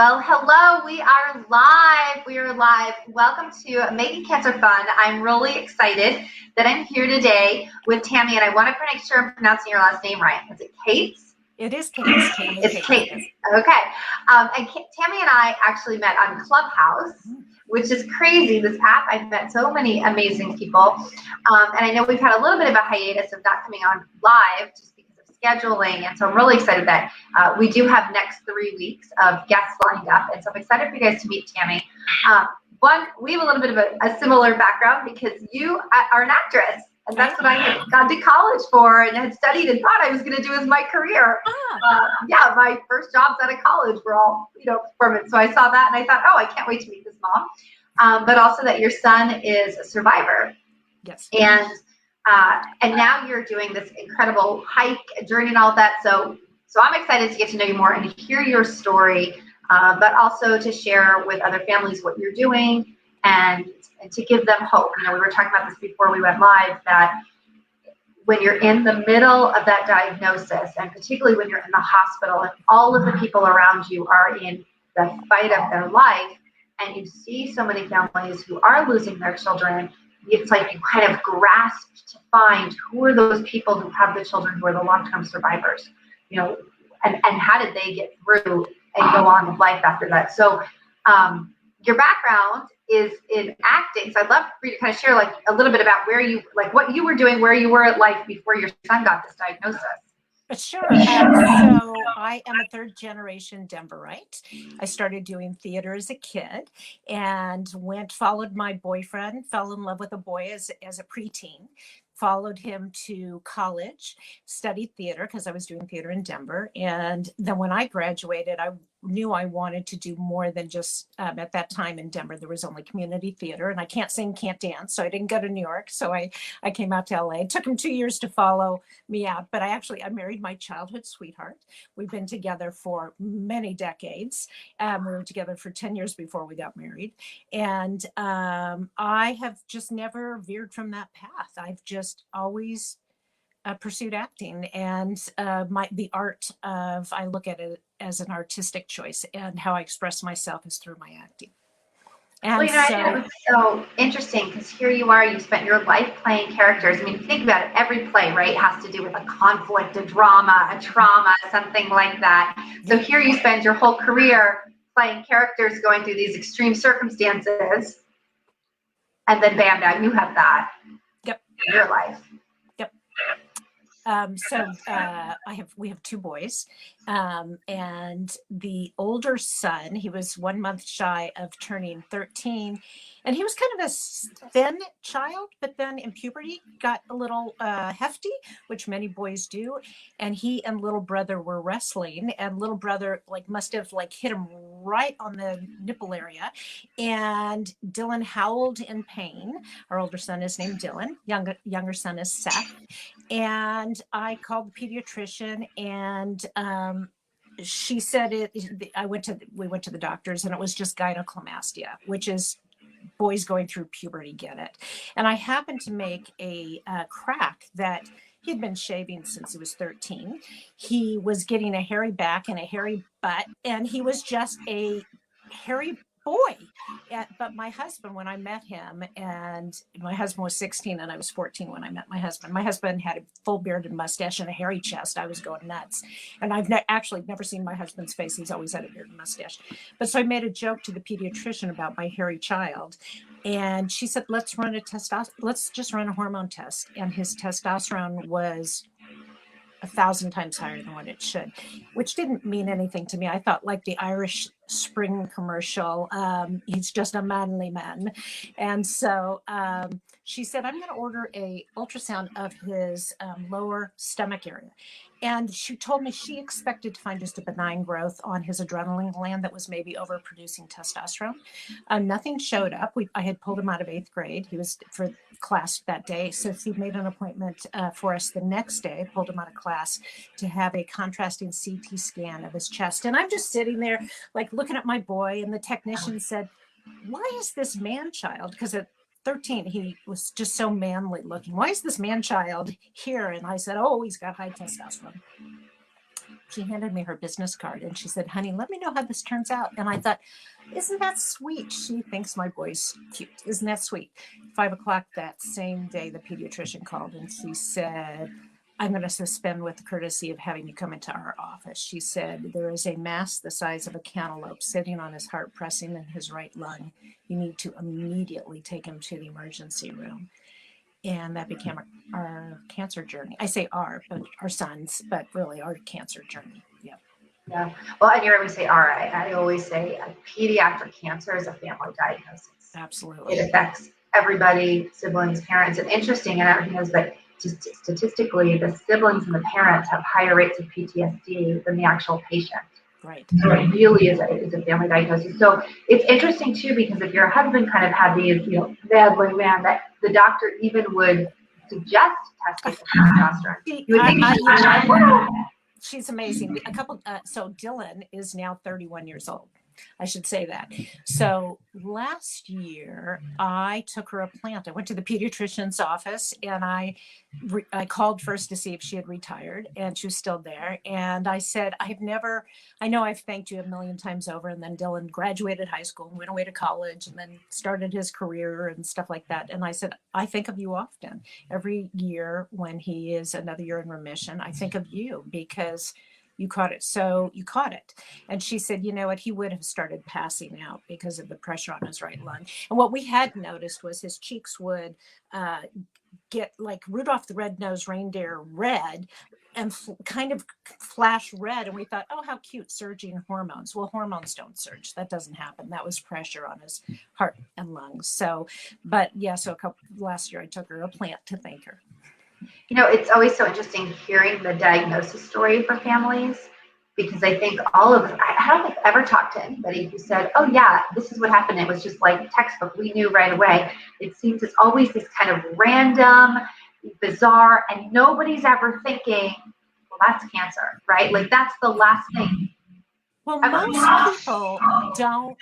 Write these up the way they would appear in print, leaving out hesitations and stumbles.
Well, hello, we are live. We are live. Welcome to Making Cancer Fun. I'm really excited that I'm here today with Tammy, and I want to make sure I'm pronouncing your last name right. Is it Kaitz? It is Kaitz. Tammy. It's Kaitz. Okay. And Tammy and I actually met on Clubhouse, which is crazy. This app, I've met so many amazing people. And I know we've had a little bit of a hiatus of not coming on live just because of scheduling. And so I'm really excited that we do have next 3 weeks of guests lined up. And so I'm excited for you guys to meet Tammy. One, we have a little bit of a similar background because you are an actress. And that's what I had gone to college for and had studied and thought I was going to do as my career. Yeah, my first jobs out of college were all, performance. So I saw that and I thought, oh, I can't wait to meet this mom. But also that your son is a survivor. Yes. And now you're doing this incredible hike, journey, and all of that. So I'm excited to get to know you more and to hear your story, but also to share with other families what you're doing and to give them hope. We were talking about this before we went live, that when you're in the middle of that diagnosis, and particularly when you're in the hospital and all of the people around you are in the fight of their life, and you see so many families who are losing their children, it's like you kind of grasp to find who are those people who have the children who are the long-term survivors, and how did they get through and go on with life after that. So your background is in acting. So I'd love for you to kind of share a little bit about what you were doing, where you were at life before your son got this diagnosis. Sure. So I am a third generation Denverite. I started doing theater as a kid and followed my boyfriend, fell in love with a boy as a preteen, followed him to college, studied theater because I was doing theater in Denver. And then when I graduated, I knew I wanted to do more than just, at that time in Denver, there was only community theater and I can't sing, can't dance. So I didn't go to New York. So I came out to LA. It took him 2 years to follow me out, but I married my childhood sweetheart. We've been together for many decades. We were together for 10 years before we got married. And I have just never veered from that path. I've just always pursued acting and the art of, I look at it as an artistic choice, and how I express myself is through my acting. And I think it's so interesting because here you are, you spent your life playing characters. I mean, if you think about it, every play, right, has to do with a conflict, a drama, a trauma, something like that. So here you spend your whole career playing characters going through these extreme circumstances, and then bam, now you have that in your life. We have 2 boys, and the older son, he was 1 month shy of turning 13, and he was kind of a thin child, but then in puberty got a little hefty, which many boys do. And he and little brother were wrestling, and little brother must have hit him right on the nipple area, and Dylan howled in pain. Our older son is named Dylan, younger son is Seth. And I called the pediatrician, and she said we went to the doctors, and it was just gynecomastia, which is boys going through puberty get it. And I happened to make a crack that he'd been shaving since he was 13. He was getting a hairy back and a hairy butt, and he was just a hairy boy. But my husband, when I met him, and my husband was 16 and I was 14 when I met my husband had a full beard and mustache and a hairy chest. I was going nuts. And I've actually never seen my husband's face. He's always had a beard and mustache. But so I made a joke to the pediatrician about my hairy child. And she said, let's just run a hormone test. And his testosterone was 1,000 times higher than what it should, which didn't mean anything to me. I thought, like the Irish Spring commercial, he's just a manly man. And so she said, I'm going to order a ultrasound of his lower stomach area. And she told me she expected to find just a benign growth on his adrenaline gland that was maybe overproducing testosterone. Nothing showed up. I had pulled him out of 8th grade. He was for class that day. So she made an appointment for us the next day, pulled him out of class to have a contrasting CT scan of his chest. And I'm just sitting there looking at my boy, and the technician said, why is this man child? Because at 13, he was just so manly looking. Why is this man child here? And I said, oh, he's got high testosterone. she handed me her business card and she said, honey, let me know how this turns out. And I thought, isn't that sweet? She thinks my boy's cute. Isn't that sweet? 5 o'clock that same day, the pediatrician called and she said, I'm going to suspend with the courtesy of having you come into our office. She said, there is a mass the size of a cantaloupe sitting on his heart, pressing in his right lung. You need to immediately take him to the emergency room. And that became our cancer journey. I say but our son's, but really our cancer journey. Yeah. Yeah. Well, and you heard me say our. I always say pediatric cancer is a family diagnosis. Absolutely. It affects everybody, siblings, parents. And interesting, and everything is that just statistically, the siblings and the parents have higher rates of PTSD than the actual patient. Right. So it really is a family diagnosis. So it's interesting too, because if your husband kind of had these, bad wingman, that the doctor even would suggest testing for testosterone. You would think she's amazing. So Dylan is now 31 years old. I should say that. So last year I took her a plant. I went to the pediatrician's office and I called first to see if she had retired, and she was still there. And I said, I know I've thanked you a million times over. And then Dylan graduated high school and went away to college and then started his career and stuff like that. And I said, I think of you often. Every year when he is another year in remission, I think of you because you caught it. So you caught it. And she said, you know what, he would have started passing out because of the pressure on his right lung. And what we had noticed was his cheeks would get like Rudolph the Red-Nosed Reindeer red and kind of flash red. And we thought, oh, how cute, surging hormones. Well, hormones don't surge. That doesn't happen. That was pressure on his heart and lungs. So, but yeah, so last year I took her a plant to thank her. It's always so interesting hearing the diagnosis story for families, because I think I haven't ever talked to anybody who said, oh yeah, this is what happened. It was just like textbook. We knew right away. It seems it's always this kind of random, bizarre, and nobody's ever thinking, well, that's cancer, right? Like that's the last thing. Well, most people don't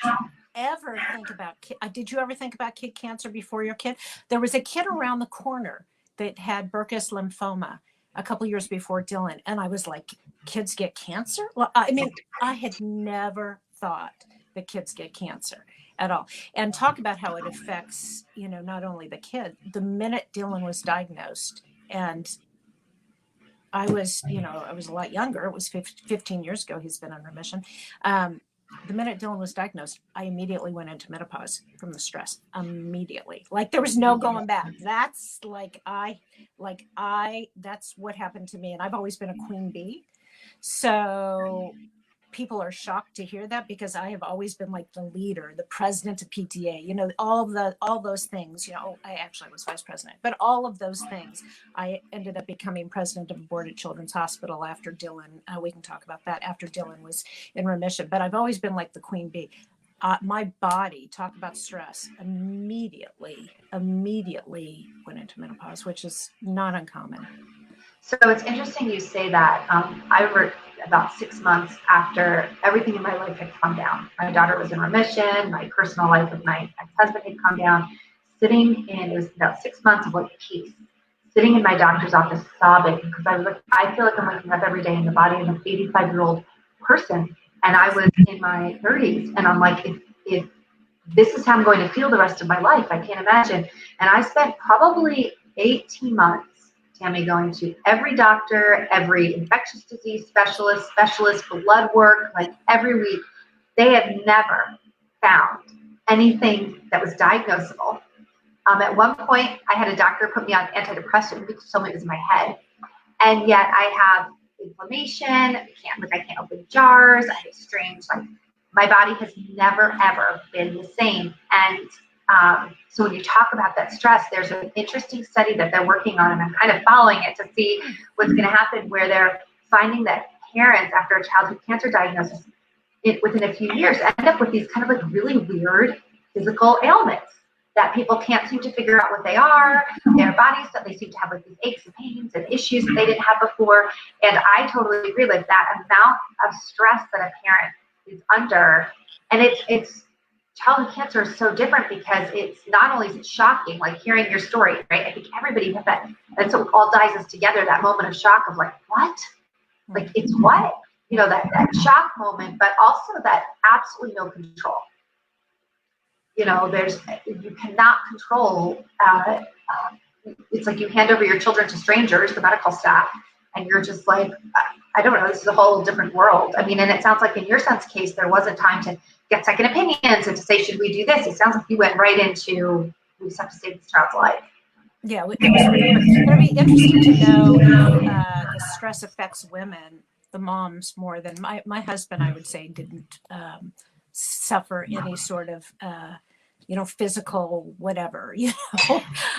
ever think about did you ever think about kid cancer before your kid? There was a kid around the corner that had Burkitt's lymphoma a couple years before Dylan. And I was like, kids get cancer? Well, I mean, I had never thought that kids get cancer at all. And talk about how it affects, not only the kid. The minute Dylan was diagnosed, and I was a lot younger. It was 15 years ago. He's been in remission. The minute Dylan was diagnosed, I immediately went into menopause from the stress. Immediately. Like there was no going back. That's that's what happened to me. And I've always been a queen bee. So people are shocked to hear that, because I have always been like the leader, the president of PTA, all those things, I actually was vice president, but all of those things, I ended up becoming president of the board at Children's Hospital after Dylan. We can talk about that after Dylan was in remission, but I've always been like the queen bee. My body, talk about stress, immediately went into menopause, which is not uncommon. So it's interesting you say that. I worked about 6 months after everything in my life had calmed down. My daughter was in remission. My personal life with my ex-husband had calmed down. It was about 6 months of like peace. Sitting in my doctor's office sobbing, because I was like, I feel like I'm waking up every day in the body of an 85-year-old person. And I was in my 30s. And I'm like, if this is how I'm going to feel the rest of my life, I can't imagine. And I spent probably 18 months, Tammy, going to every doctor, every infectious disease specialist, blood work, like every week. They had never found anything that was diagnosable. At one point, I had a doctor put me on antidepressant because told me it was in my head. And yet I have inflammation, I can't open jars, I have strange, my body has never, ever been the same. And so when you talk about that stress, there's an interesting study that they're working on, and I'm kind of following it to see what's going to happen, where they're finding that parents, after a childhood cancer diagnosis, within a few years, end up with these kind of like really weird physical ailments that people can't seem to figure out what they are. Their bodies, they seem to have like these aches and pains and issues that they didn't have before. And I totally agree, like that amount of stress that a parent is under, and it's childhood cancer is so different, because it's not only is it shocking, like hearing your story, right? I think everybody has that, and so it all dies us together, that moment of shock of like, what? Like, it's what? you know, that shock moment, but also that absolutely no control. You know, you cannot control, it's like you hand over your children to strangers, the medical staff, and you're just like, I don't know, this is a whole different world. I mean, and it sounds like in your son's case, there wasn't time to get second opinions and to say, should we do this? It sounds like you went right into, we just have to save this child's life. Yeah, it was really quick. It'll be interesting to know if the stress affects women, the moms, more than my husband, I would say, didn't suffer any sort of physical whatever,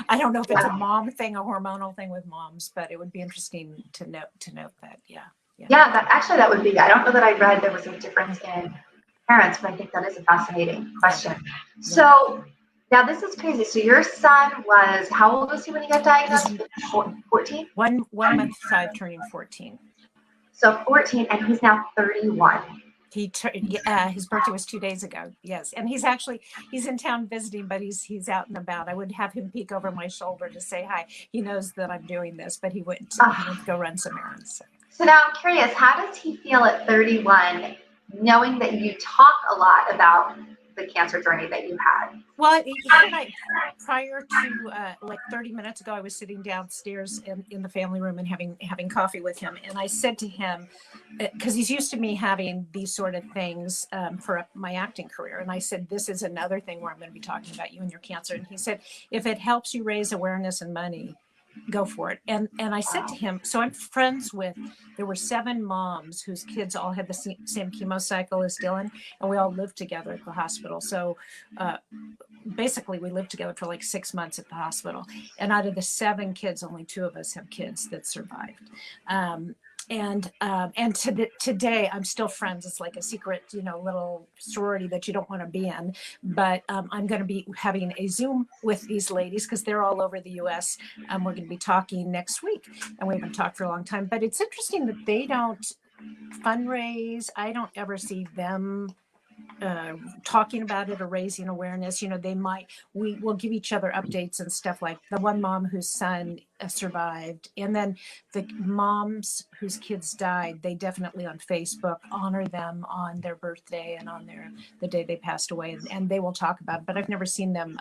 I don't know if it's a mom thing, a hormonal thing with moms, but it would be interesting to note that. Yeah, that would be, I don't know that I read there was a difference in parents, but I think that is a fascinating question. So now this is crazy. So your son was, how old was he when he got diagnosed? 14? One month shy of turning 14. So 14, and he's now 31. His birthday was 2 days ago. Yes, and he's in town visiting, but he's out and about. I would have him peek over my shoulder to say hi. He knows that I'm doing this, but he went to go run some errands. So now I'm curious, how does he feel at 31, knowing that you talk a lot about the cancer journey that you had? Well, prior to like 30 minutes ago, I was sitting downstairs in the family room and having coffee with him. And I said to him, because he's used to me having these sort of things for my acting career. And I said, this is another thing where I'm going to be talking about you and your cancer. And he said, if it helps you raise awareness and money, go for it. And I said to him, so I'm friends with, there were 7 moms whose kids all had the same chemo cycle as Dylan, and we all lived together at the hospital. So basically we lived together for like 6 months at the hospital. And out of the 7 kids, only 2 of us have kids that survived. And today I'm still friends. It's like a secret, little sorority that you don't want to be in. But I'm going to be having a Zoom with these ladies because they're all over the U.S. We're going to be talking next week, and we haven't talked for a long time. But it's interesting that they don't fundraise. I don't ever see them talking about it or raising awareness. We will give each other updates and stuff, like the one mom whose son survived, and then the moms whose kids died, they definitely on Facebook honor them on their birthday and on the day they passed away, and they will talk about it. But I've never seen them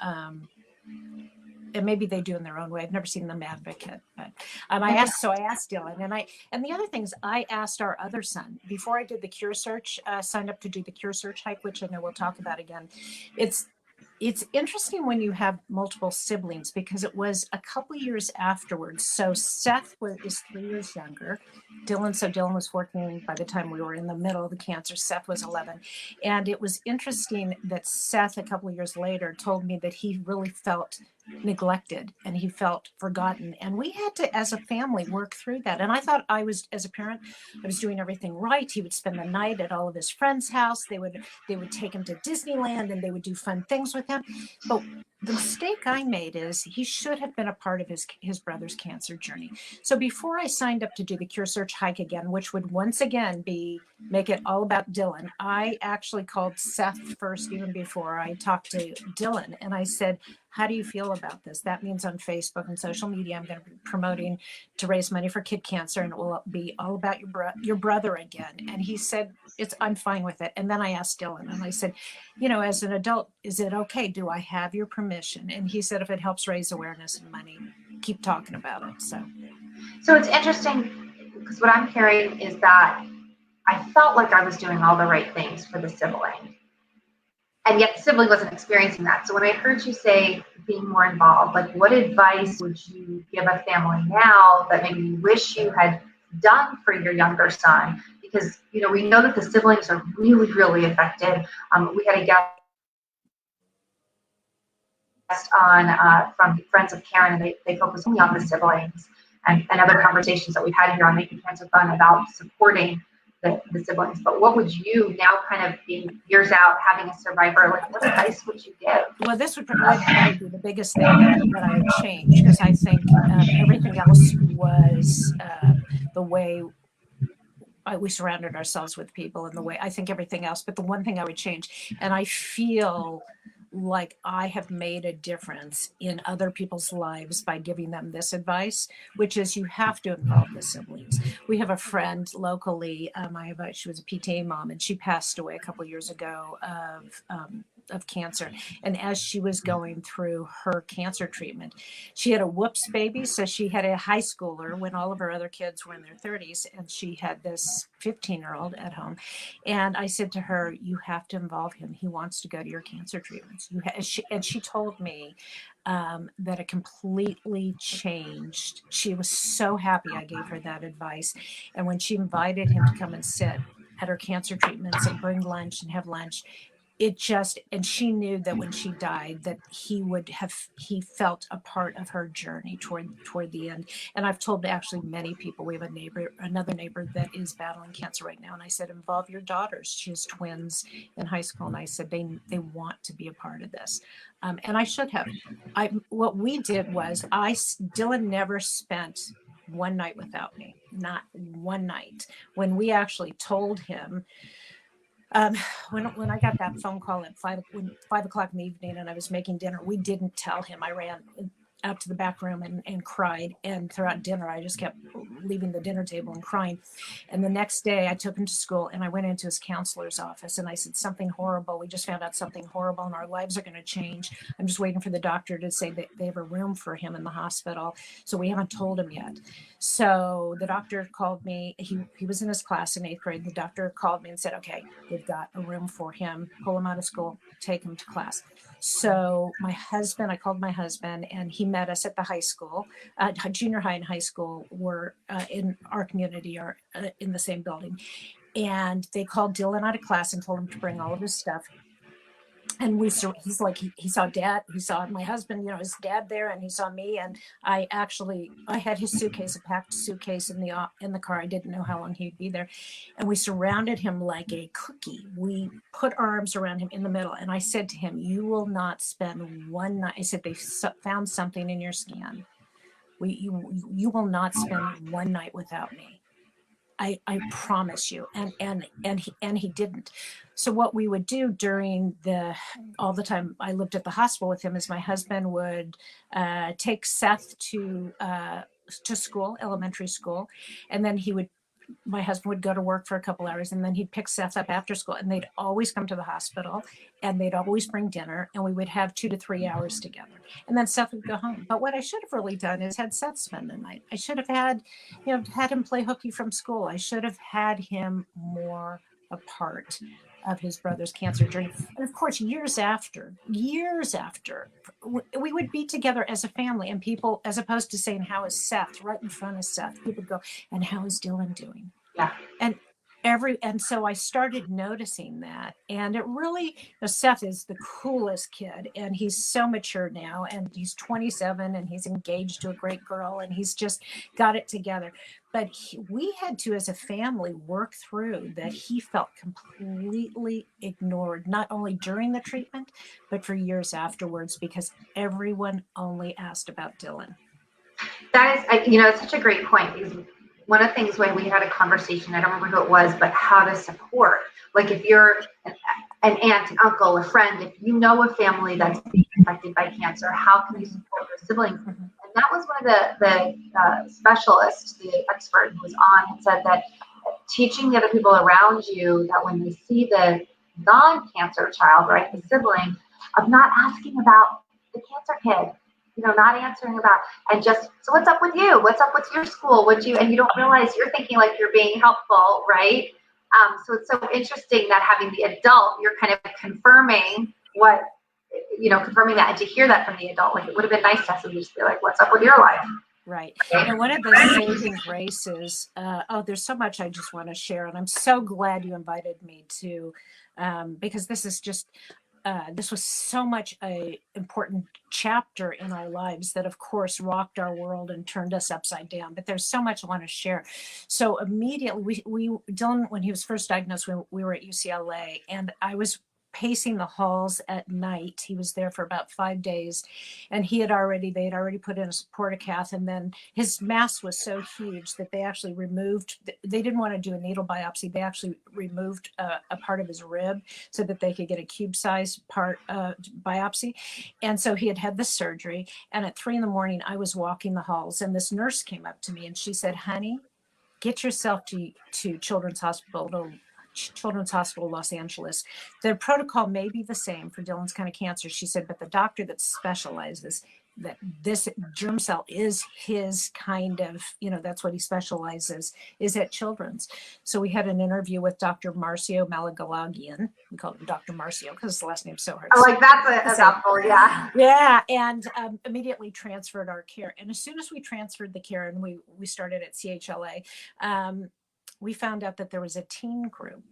and maybe they do in their own way. I've never seen them advocate, but I asked Dylan, and the other things I asked our other son before I did the Cure Search, signed up to do the Cure Search hike, which I know we'll talk about again. It's interesting when you have multiple siblings, because it was a couple of years afterwards. So Seth is 3 years younger. Dylan was 14 by the time we were in the middle of the cancer. Seth was 11. And it was interesting that Seth, a couple of years later, told me that he really felt neglected and he felt forgotten. And we had to, as a family, work through that. And I thought as a parent, I was doing everything right. He would spend the night at all of his friends' house. They would take him to Disneyland and they would do fun things with him. But the mistake I made is he should have been a part of his brother's cancer journey. So before I signed up to do the Cure Search hike again, which would once again make it all about Dylan, I actually called Seth first, even before I talked to Dylan. And I said, how do you feel about this? That means on Facebook and social media, I'm going to be promoting to raise money for kid cancer, and it will be all about your brother again. And he said, I'm fine with it. And then I asked Dylan, and I said, as an adult, is it okay? Do I have your permission? And he said, if it helps raise awareness and money, keep talking about it. So it's interesting, because what I'm hearing is that I felt like I was doing all the right things for the sibling, and yet the sibling wasn't experiencing that. So when I heard you say being more involved, like, what advice would you give a family now that maybe you wish you had done for your younger son? Because, we know that the siblings are really, really affected. We had a guest on from Friends of Karen, and they focus only on the siblings, and other conversations that we've had here on Making Cancer Fun about supporting the siblings. But what would you, now kind of being years out, having a survivor, like, what advice would you give? Well, this would probably be the biggest thing that I would change, because I think everything else was the way we surrounded ourselves with people, and the way I think everything else. But the one thing I would change, and I feel like I have made a difference in other people's lives by giving them this advice, which is you have to involve the siblings. We have a friend locally. She was a PTA mom, and she passed away a couple of years ago of cancer. And as she was going through her cancer treatment, she had a whoops baby. So she had a high schooler when all of her other kids were in their 30s, and she had this 15-year-old at home. And I said to her, you have to involve him. He wants to go to your cancer treatments. And she told me that it completely changed. She was so happy I gave her that advice. And when she invited him to come and sit at her cancer treatments and bring lunch and have lunch, and she knew that when she died that he felt a part of her journey toward the end. And I've told actually many people, we have another neighbor that is battling cancer right now, and I said, involve your daughters. She has twins in high school, and I said they want to be a part of this. And I should have. What we did was Dylan never spent one night without me, not one night. When we actually told him, when I got that phone call at 5 o'clock in the evening and I was making dinner, we didn't tell him. I ran out to the back room and cried. And throughout dinner, I just kept leaving the dinner table and crying. And the next day I took him to school and I went into his counselor's office and I said, something horrible. We just found out something horrible and our lives are going to change. I'm just waiting for the doctor to say that they have a room for him in the hospital. So we haven't told him yet. So the doctor called me. He was in his class in 8th grade. The doctor called me and said, okay, they've got a room for him. Pull him out of school, take him to class. So I called my husband and he met us at the high school. Junior high and high school were in our community, are in the same building. And they called Dylan out of class and told him to bring all of his stuff. And he's like, he saw dad, he saw my husband, his dad there, and he saw me. And I had his suitcase, a packed suitcase in the car. I didn't know how long he'd be there. And we surrounded him like a cookie. We put our arms around him in the middle. And I said to him, you will not spend one night. I said, they found something in your scan. You will not spend one night without me. I promise you. And he didn't. So what we would do during all the time I lived at the hospital with him is my husband would take Seth to school, elementary school, and then my husband would go to work for a couple hours and then he'd pick Seth up after school, and they'd always come to the hospital and they'd always bring dinner and we would have 2 to 3 hours together, and then Seth would go home. But what I should have really done is had Seth spend the night. I should have had him play hooky from school. I should have had him more a part of his brother's cancer journey. And of course, years after, we would be together as a family, and people, as opposed to saying, how is Seth, right in front of Seth, people would go, and how is Dylan doing? Yeah. And so I started noticing that, and it really, Seth is the coolest kid, and he's so mature now, and he's 27 and he's engaged to a great girl, and he's just got it together. But we had to, as a family, work through that. He felt completely ignored, not only during the treatment, but for years afterwards, because everyone only asked about Dylan. That is, it's such a great point, because one of the things when we had a conversation, I don't remember who it was, but how to support. Like if you're an aunt, an uncle, a friend, if you know a family that's being affected by cancer, how can you support your siblings? Mm-hmm. And that was one of the specialists, the expert who was on, had said that teaching the other people around you that when they see the non-cancer child, right, the sibling, of not asking about the cancer kid. Not answering about, and just, so what's up with you? What's up with your school? And you don't realize you're thinking like you're being helpful, right? So it's so interesting that having the adult, you're kind of confirming confirming that, and to hear that from the adult, like it would have been nice to have somebody just be like, what's up with your life? Right. And one of the saving graces, there's so much I just want to share, and I'm so glad you invited me to, because this is just, this was so much a important chapter in our lives that, of course, rocked our world and turned us upside down. But there's so much I want to share. So immediately, Dylan, when he was first diagnosed, we were at UCLA, and I was pacing the halls at night. He was there for about 5 days, and they had already put in a portacath, and then his mass was so huge that they actually they didn't want to do a needle biopsy. They actually removed a part of his rib so that they could get a cube size part biopsy. And so he had the surgery, and at 3 a.m. I was walking the halls, and this nurse came up to me and she said, "Honey, get yourself to Children's Hospital Los Angeles. The protocol may be the same for Dylan's kind of cancer," she said, "but the doctor that specializes that this germ cell is his kind of, that's what he specializes, is at Children's." So we had an interview with Dr. Marcio Malagalagian. We called him Dr. Marcio because his last name's so hard. That's a mouthful, yeah. Yeah, and immediately transferred our care. And as soon as we transferred the care and we started at CHLA, we found out that there was a teen group.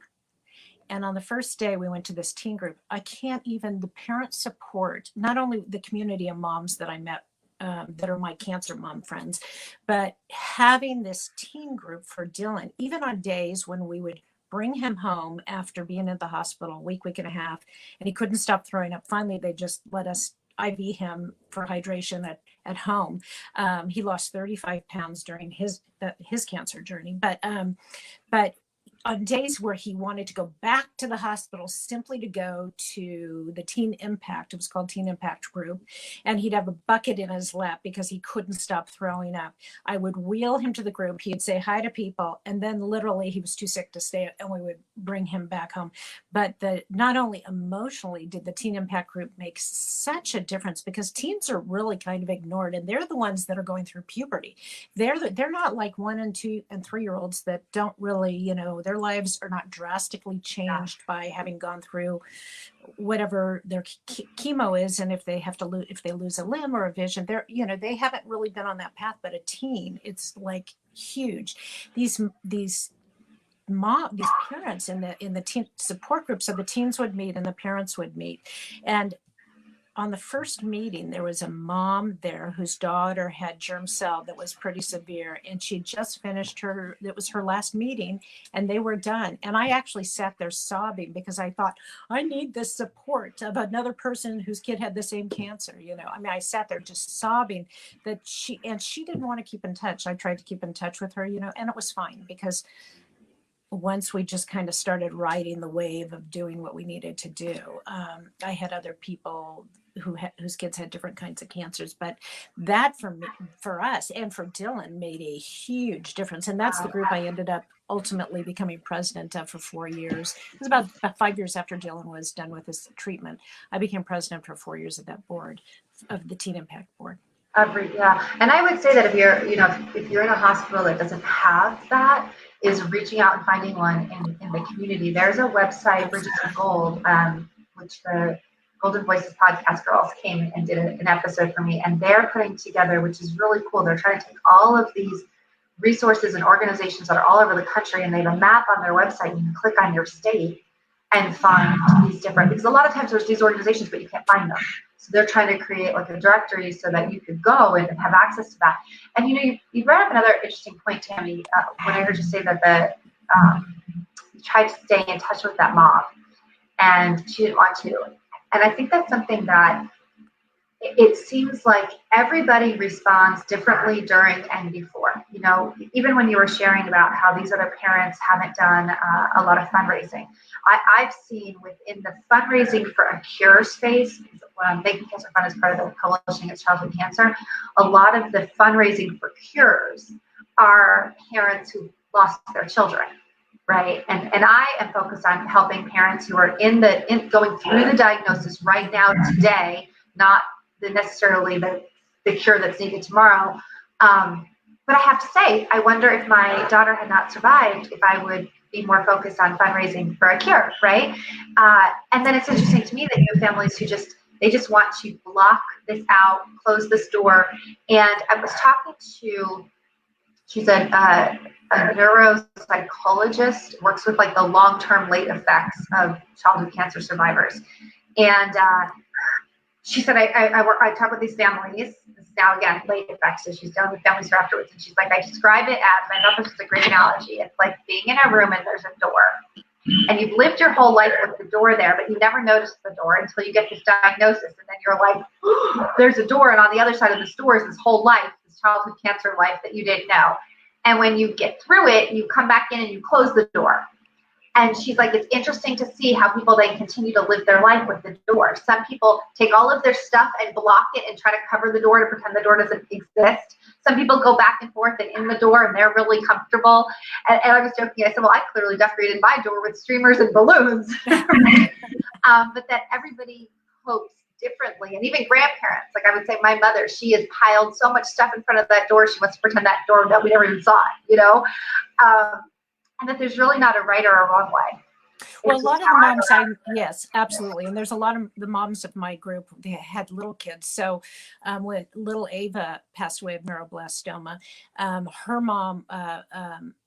And on the first day we went to this teen group, the parent support, not only the community of moms that I met that are my cancer mom friends, but having this teen group for Dylan, even on days when we would bring him home after being at the hospital week and a half, and he couldn't stop throwing up. Finally, they just let us IV him for hydration at home. He lost 35 pounds during his cancer journey, but on days where he wanted to go back to the hospital simply to go to the Teen Impact, it was called Teen Impact Group, and he'd have a bucket in his lap because he couldn't stop throwing up. I would wheel him to the group. He'd say hi to people, and then literally he was too sick to stay, and we would bring him back home. But not only emotionally did the Teen Impact Group make such a difference, because teens are really kind of ignored, and they're the ones that are going through puberty. They're not like 1 and 2 and 3-year-olds that don't really, their lives are not drastically changed by having gone through whatever their chemo is, and if they lose a limb or a vision, they haven't really been on that path. But a teen, it's like huge. These parents in the teen support group, so the teens would meet and the parents would meet, and on the first meeting, there was a mom there whose daughter had germ cell that was pretty severe, and she just finished it was her last meeting, and they were done. And I actually sat there sobbing because I thought, I need this support of another person whose kid had the same cancer. I sat there just sobbing that she didn't want to keep in touch. I tried to keep in touch with her, and it was fine, because once we just kind of started riding the wave of doing what we needed to do, I had other people whose kids had different kinds of cancers, but that for us and for Dylan made a huge difference. And that's the group I ended up ultimately becoming president of for 4 years. It was about 5 years after Dylan was done with his treatment. I became president for 4 years of that board, of the Teen Impact Board. And I would say that if you're in a hospital that doesn't have that, is reaching out and finding one in the community. There's a website, Bridges of Gold, which the Golden Voices podcast girls came and did an episode for me, and they're putting together, which is really cool. They're trying to take all of these resources and organizations that are all over the country, and they have a map on their website. You can click on your state and find these different, because a lot of times there's these organizations, but you can't find them. So they're trying to create like a directory so that you could go and have access to that. And you brought up another interesting point, Tammy, when I heard you say that you tried to stay in touch with that mom and she didn't want to. And I think that's something that it seems like everybody responds differently during and before. Even when you were sharing about how these other parents haven't done a lot of fundraising, I've seen within the fundraising for a cure space, Making Cancer Fund is part of the Coalition Against Childhood Cancer, a lot of the fundraising for cures are parents who lost their children, right? And I am focused on helping parents who are going through the diagnosis right now, today, not necessarily the cure that's needed tomorrow. But I have to say, I wonder if my daughter had not survived, if I would be more focused on fundraising for a cure, right? And then it's interesting to me that you have families who just want to block this out, close this door. And I was talking to, she's a neuropsychologist, works with like the long-term late effects of childhood cancer survivors. And she said, I talk with these families, this is now again, late effects, so she's dealing with families for afterwards. And she's like, I describe it as, and I thought this was a great analogy, it's like being in a room and there's a door. and you've lived your whole life with the door there, but you never noticed the door until you get this diagnosis, and then you're like, oh, there's a door, and on the other side of this door is this whole life, this childhood cancer life that you didn't know. And when you get through it, you come back in and you close the door. And she's like, it's interesting to see how people then continue to live their life with the door. Some people take all of their stuff and block it and try to cover the door to pretend the door doesn't exist. Some people go back and forth and in the door and they're really comfortable. And I was joking, I said, well, I clearly decorated my door with streamers and balloons. But that everybody hopes differently. And even grandparents, like I would say my mother, she has piled so much stuff in front of that door, she wants to pretend that door, that we never even saw it, you know? And that there's really not a right or a wrong way. Well, a lot of the moms, yes, absolutely. And there's a lot of the moms of my group, they had little kids. So when little Ava passed away of neuroblastoma, her mom,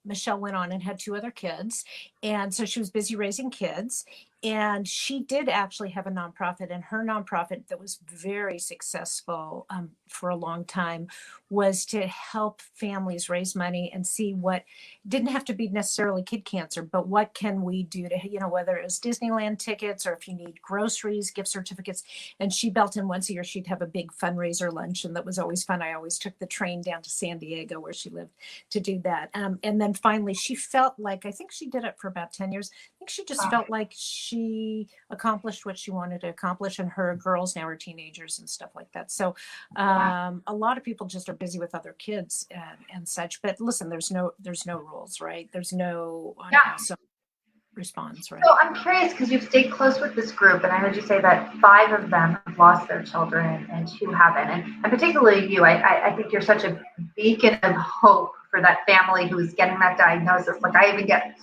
Michelle, went on and had 2 other kids. And so she was busy raising kids. And she did actually have a nonprofit, and her nonprofit that was very successful for a long time was to help families raise money and see what didn't have to be necessarily kid cancer, but what can we do to, you know, whether it was Disneyland tickets or if you need groceries, gift certificates. And she built in once a year, she'd have a big fundraiser luncheon that was always fun. I always took the train down to San Diego where she lived to do that. And then finally she felt like, I think she did it for about 10 years. I think she just felt like she accomplished what she wanted to accomplish, and her girls now are teenagers and stuff like that. So a lot of people just are busy with other kids and such. But listen, there's no rules, right? There's no response, right? So I'm curious, because you've stayed close with this group, and I heard you say that 5 of them have lost their children and 2 haven't. And particularly you, I think you're such a beacon of hope for that family who's getting that diagnosis. Like I even get,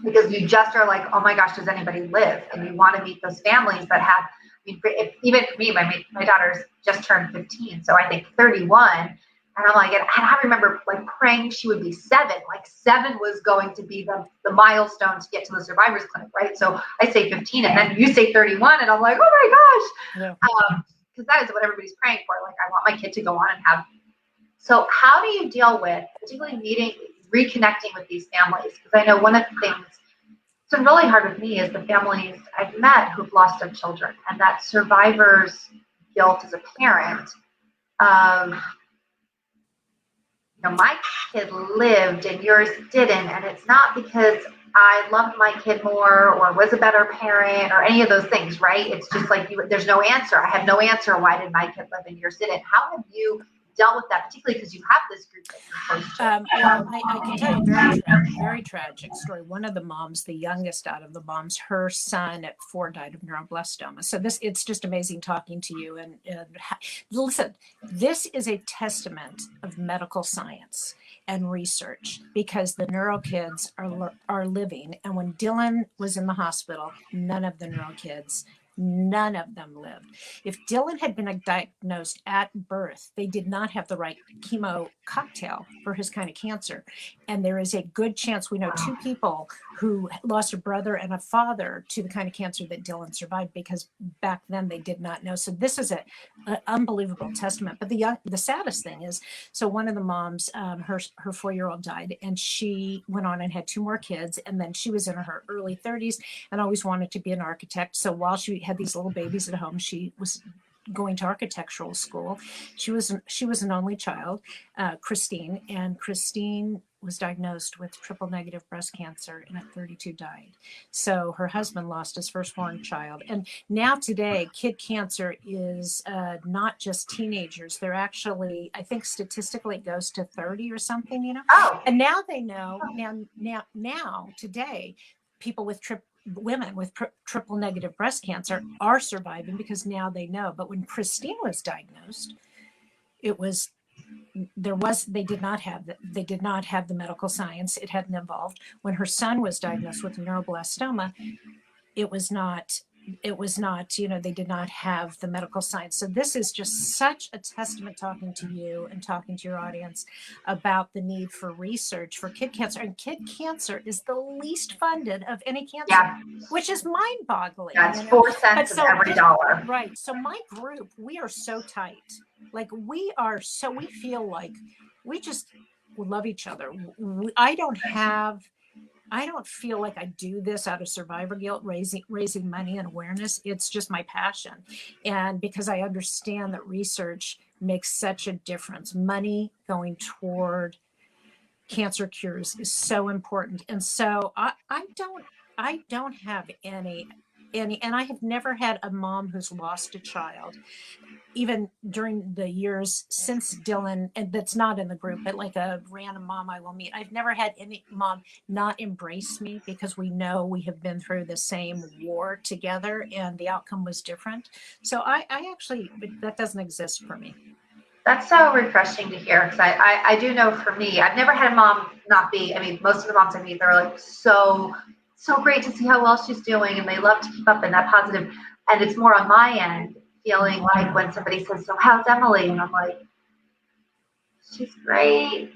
because you just are like, oh my gosh, does anybody live? And you want to meet those families that have, I mean, even for me, my daughter's just turned 15, so I think 31. And I'm like, and I remember like praying she would be 7. Like 7 was going to be the milestone to get to the survivors clinic, right? So I say 15, and then you say 31, and I'm like, oh my gosh. Because that is what everybody's praying for. Like, I want my kid to go on and have. So how do you deal with, particularly reconnecting with these families? Because I know one of the things that's been really hard with me is the families I've met who've lost their children, and that survivor's guilt as a parent of, you know, my kid lived and yours didn't, and it's not because I loved my kid more or was a better parent or any of those things, right? It's just like there's no answer. I have no answer. Why did my kid live and yours didn't? How have you dealt with that, particularly because you have this group that you're close to? Well, I can tell you very tragic story. One of the moms, the youngest out of the moms, her son at 4 died of neuroblastoma. So it's just amazing talking to you. And listen, this is a testament of medical science and research, because the neuro kids are living. And when Dylan was in the hospital, none of the neuro kids, none of them lived. If Dylan had been diagnosed at birth, they did not have the right chemo cocktail for his kind of cancer. And there is a good chance, we know 2 people who lost a brother and a father to the kind of cancer that Dylan survived, because back then they did not know. So this is an unbelievable testament. But the saddest thing is, so one of the moms, her 4-year-old died, and she went on and had 2 more kids. And then she was in her early 30s and always wanted to be an architect. So while she had these little babies at home, she was going to architectural school. She was an only child, Christine, and Christine was diagnosed with triple negative breast cancer and at 32 died. So her husband lost his firstborn child. And now today, kid cancer is not just teenagers. They're actually, I think statistically it goes to 30 or something, you know. And now they know, now today, people with women with triple negative breast cancer are surviving, because now they know. But when Christine was diagnosed, they did not have the medical science. It hadn't evolved. When her son was diagnosed with neuroblastoma, it was not, you know, they did not have the medical science. So this is just such a testament, talking to you and talking to your audience about the need for research for kid cancer. And kid cancer is the least funded of any cancer, which is mind-boggling. That's 4 cents of every dollar. Right. So my group, we are so tight. Like we feel like we just love each other. I don't have I don't feel like I do this out of survivor guilt, raising money and awareness. It's just my passion. And because I understand that research makes such a difference, money going toward cancer cures is so important. And so I don't have any, and I have never had a mom who's lost a child, even during the years since Dylan, and that's not in the group, but like a random mom I will meet. I've never had any mom not embrace me, because we know we have been through the same war together and the outcome was different. So I actually, that doesn't exist for me. That's so refreshing to hear, because I do know for me, I've never had a mom not be, I mean, most of the moms I meet, they're like so great to see how well she's doing, and they love to keep up in that positive. And it's more on my end, feeling like when somebody says, so how's Emily? And I'm like, she's great.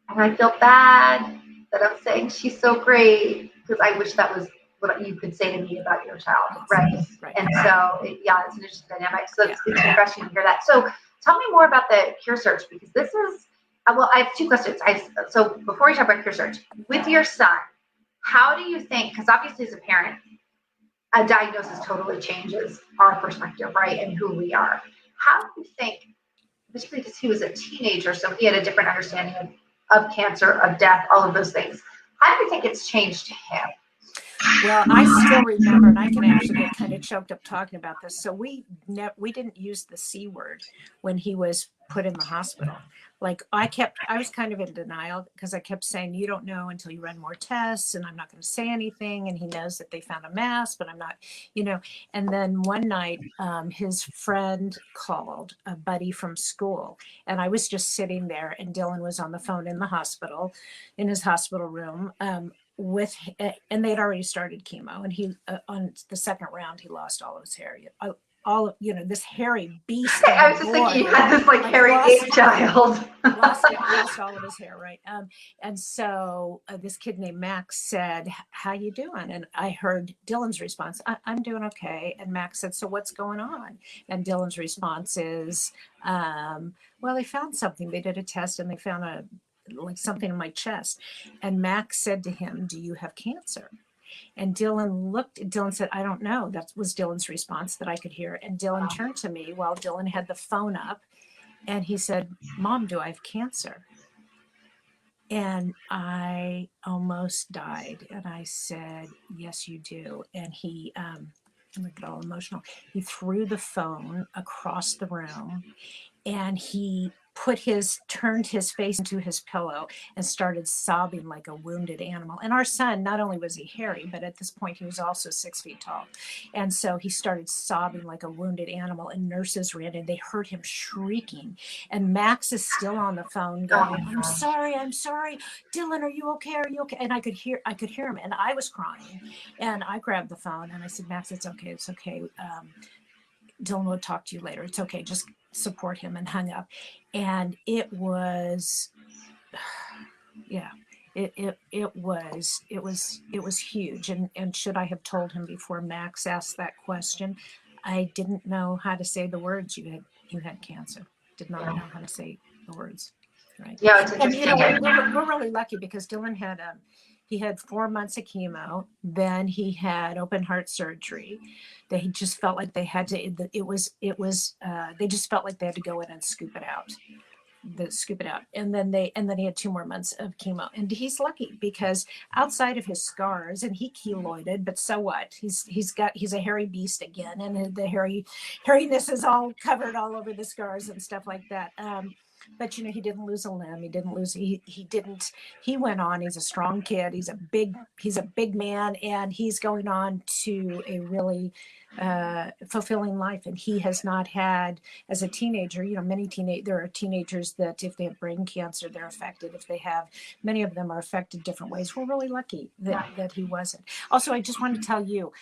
And I feel bad that I'm saying she's so great, because I wish that was what you could say to me about your child, right? And so, yeah, it's an interesting dynamic. So it's refreshing to hear that. So tell me more about the Cure Search, because this is, well, I have two questions. So before we talk about Cure Search, with your son, how do you think, because obviously as a parent, a diagnosis totally changes our perspective, right, and who we are. How do you think, particularly because he was a teenager, so he had a different understanding of cancer, of death, all of those things, how do you think it's changed him? Well, I still remember, and I can actually get kind of choked up talking about this. So we didn't use the C word when he was put in the hospital. Like I was kind of in denial, because I kept saying, you don't know until you run more tests, and I'm not going to say anything. And he knows that they found a mass, but I'm not, And then one night, his friend called, a buddy from school, and I was just sitting there, and Dylan was on the phone in the hospital, in his hospital room, and they had already started chemo, and he on the second round he lost all of his hair, all of this hairy beast. I was just thinking you had this like hairy ape child. lost all of his hair, right? And so this kid named Max said, how you doing? And I heard Dylan's response, I'm doing okay. And Max said, so what's going on? And Dylan's response is, well, they found something. They did a test and they found something in my chest. And Max said to him, do you have cancer? And Dylan said, I don't know. That was Dylan's response that I could hear. And Dylan turned to me while Dylan had the phone up, and he said, Mom, do I have cancer? And I almost died. And I said, yes, you do. And he, I'm gonna get all emotional. He threw the phone across the room, and he turned his face into his pillow and started sobbing like a wounded animal. And our son, not only was he hairy, but at this point he was also 6 feet tall. And so he started sobbing like a wounded animal, and nurses ran in. They heard him shrieking, and Max is still on the phone going, I'm sorry. Dylan, are you okay? And I could hear him, and I was crying, and I grabbed the phone and I said, Max, it's okay. Dylan will talk to you later. It's okay. Just support him, and hung up. And it was, it was huge. And should I have told him before Max asked that question? I didn't know how to say the words. You had cancer. Did not know how to say the words. Right. Yeah, it's and we're really lucky, because Dylan had he had 4 months of chemo. Then he had open heart surgery. They just felt like they had to. They just felt like they had to go in and scoop it out. And then he had 2 more months of chemo. And he's lucky, because outside of his scars, and he keloided, but so what? He's a hairy beast again, and the hairiness is all covered all over the scars and stuff like that. But he didn't lose a limb. He went on. He's a strong kid. He's a big man, and he's going on to a really fulfilling life. And he has not had, as a teenager, there are teenagers that if they have brain cancer, they're affected. Many of them are affected different ways. We're really lucky that he wasn't. Also, I just want to tell you,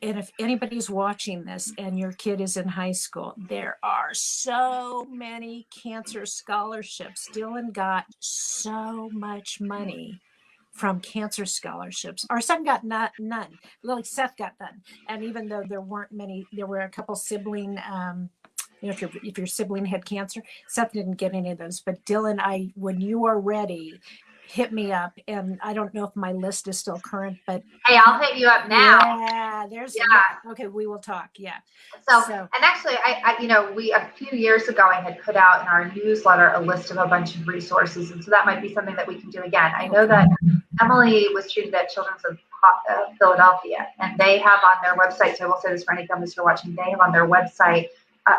and if anybody's watching this and your kid is in high school, there are so many cancer scholarships. Dylan got so much money from cancer scholarships. Our son got none. Like Seth got none. And even though there weren't many, there were a couple sibling, if your sibling had cancer, Seth didn't get any of those. But Dylan, when you are ready, hit me up, and I don't know if my list is still current, but hey, I'll hit you up now. Yeah, there's okay, we will talk. Yeah. So and actually, I we a few years ago I had put out in our newsletter a list of a bunch of resources, and so that might be something that we can do again. I know that Emily was treated at Children's of Philadelphia, and they have on their website. So I will say this for any families who are watching: they have on their website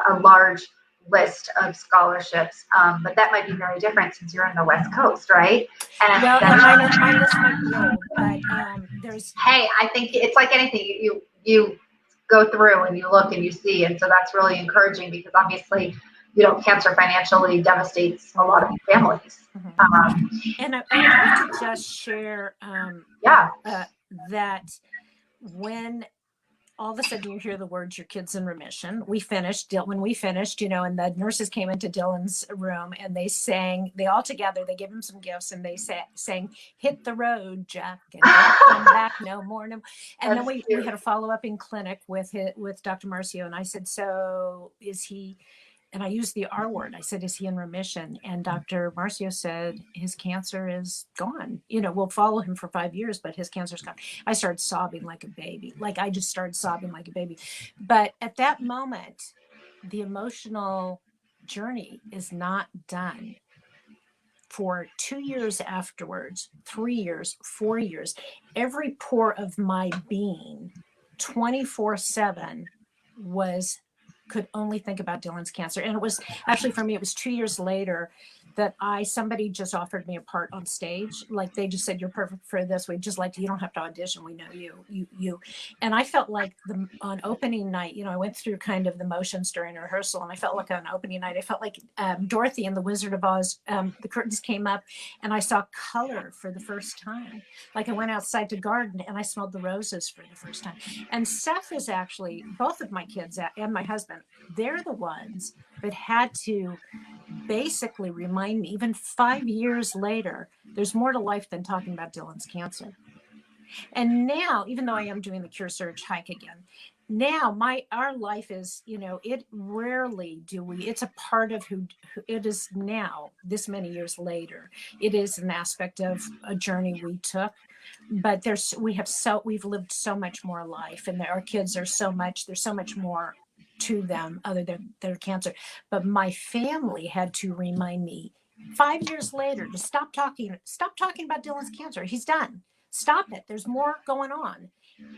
a large list of scholarships, but that might be very different since you're in the West Coast, right? And my list might be old, but there's. Hey, I think it's like anything. You go through and you look and you see, and so that's really encouraging because obviously, cancer financially devastates a lot of families. And I have to just share, that when all of a sudden you hear the words "your kid's in remission," when we finished, and the nurses came into Dylan's room and they sang, they all together, they gave him some gifts and they sang "Hit the road, Jack, and don't come back no more." And then we had a follow-up in clinic with Dr. Marcio, and I said, "So is he," and I used the R word. I said, "Is he in remission?" And Dr. Marcio said, "His cancer is gone. We'll follow him for 5 years, but his cancer's gone." I started sobbing like a baby. I just started sobbing like a baby. But at that moment, the emotional journey is not done. For 2 years afterwards, 3 years, 4 years, every pore of my being, 24/7, could only think about Dylan's cancer. And it was actually, for me, it was 2 years later that somebody just offered me a part on stage. Like, they just said, "You're perfect for this. We just you don't have to audition. We know you." And I felt like on opening night, I went through kind of the motions during rehearsal, and I felt like on opening night, I felt like Dorothy in The Wizard of Oz. The curtains came up and I saw color for the first time. Like, I went outside to garden and I smelled the roses for the first time. And Seth is actually, both of my kids and my husband, they're the ones that had to basically remind me, even 5 years later, there's more to life than talking about Dylan's cancer. And now, even though I am doing the Cure Surge hike again, now our life is, it rarely do we, it's a part of who it is now, this many years later. It is an aspect of a journey we took, but we've lived so much more life, and our kids are there's so much more to them other than their cancer. But my family had to remind me 5 years later to stop talking about Dylan's cancer. He's done. Stop it. There's more going on.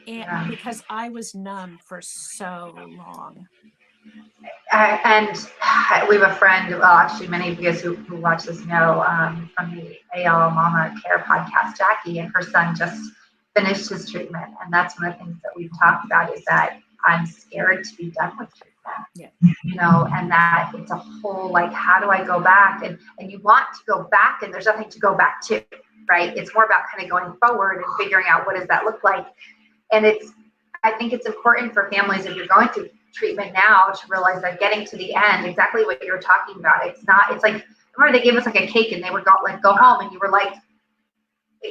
And because I was numb for so long. And we have a friend, well, actually many of you guys who watch this know, from the AL Mama Care podcast, Jackie, and her son just finished his treatment. And that's one of the things that we've talked about, is that I'm scared to be done with treatment. Yeah. And that it's a whole, how do I go back? And you want to go back, and there's nothing to go back to, right? It's more about kind of going forward and figuring out what does that look like. And I think it's important for families, if you're going through treatment now, to realize that getting to the end, exactly what you're talking about, it's like, remember they gave us a cake and they were go home, and you were like,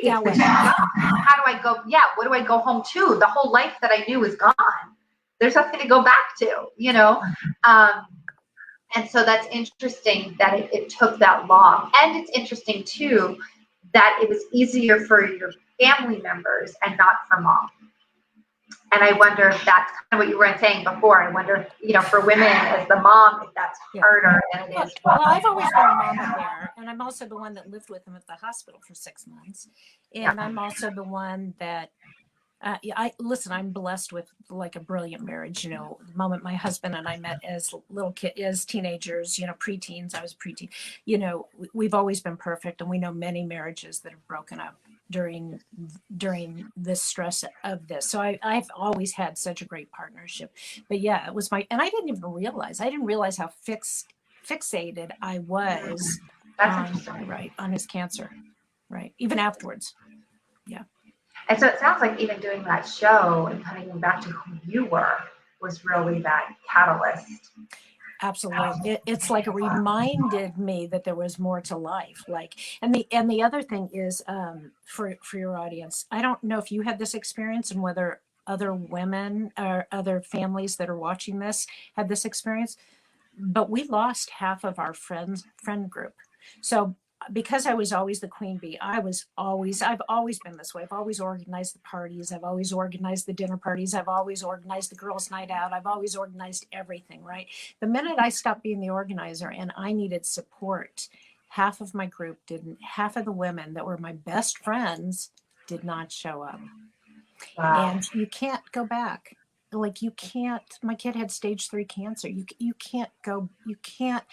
how do I go? Yeah, what do I go home to? The whole life that I knew is gone. There's nothing to go back to, and so that's interesting that it took that long. And it's interesting too that it was easier for your family members and not for mom. And I wonder if that's kind of what you were saying before. I wonder, for women as the mom, if that's harder than it is. Well, I've always been a mama bear, and I'm also the one that lived with him at the hospital for 6 months. And I'm also the one that, I'm blessed with a brilliant marriage. The moment my husband and I met as as teenagers, preteens, I was a preteen, we've always been perfect. And we know many marriages that have broken up during the stress of this. So I've always had such a great partnership. But yeah, it was and I didn't realize how fixated I was on his cancer, right? Even afterwards. Yeah. And so it sounds like even doing that show and kind of going back to who you were was really that catalyst. Absolutely. It's like it reminded me that there was more to life. And the other thing is, for your audience, I don't know if you had this experience and whether other women or other families that are watching this had this experience, but we lost half of our friend group. So because I was always the queen bee, I've always been this way. I've always organized the parties. I've always organized the dinner parties. I've always organized the girls' night out. I've always organized everything, right? The minute I stopped being the organizer and I needed support, half of my group didn't, half of the women that were my best friends did not show up. Wow. And you can't go back. Like you can't, my kid had stage 3 cancer. You can't go, you can't,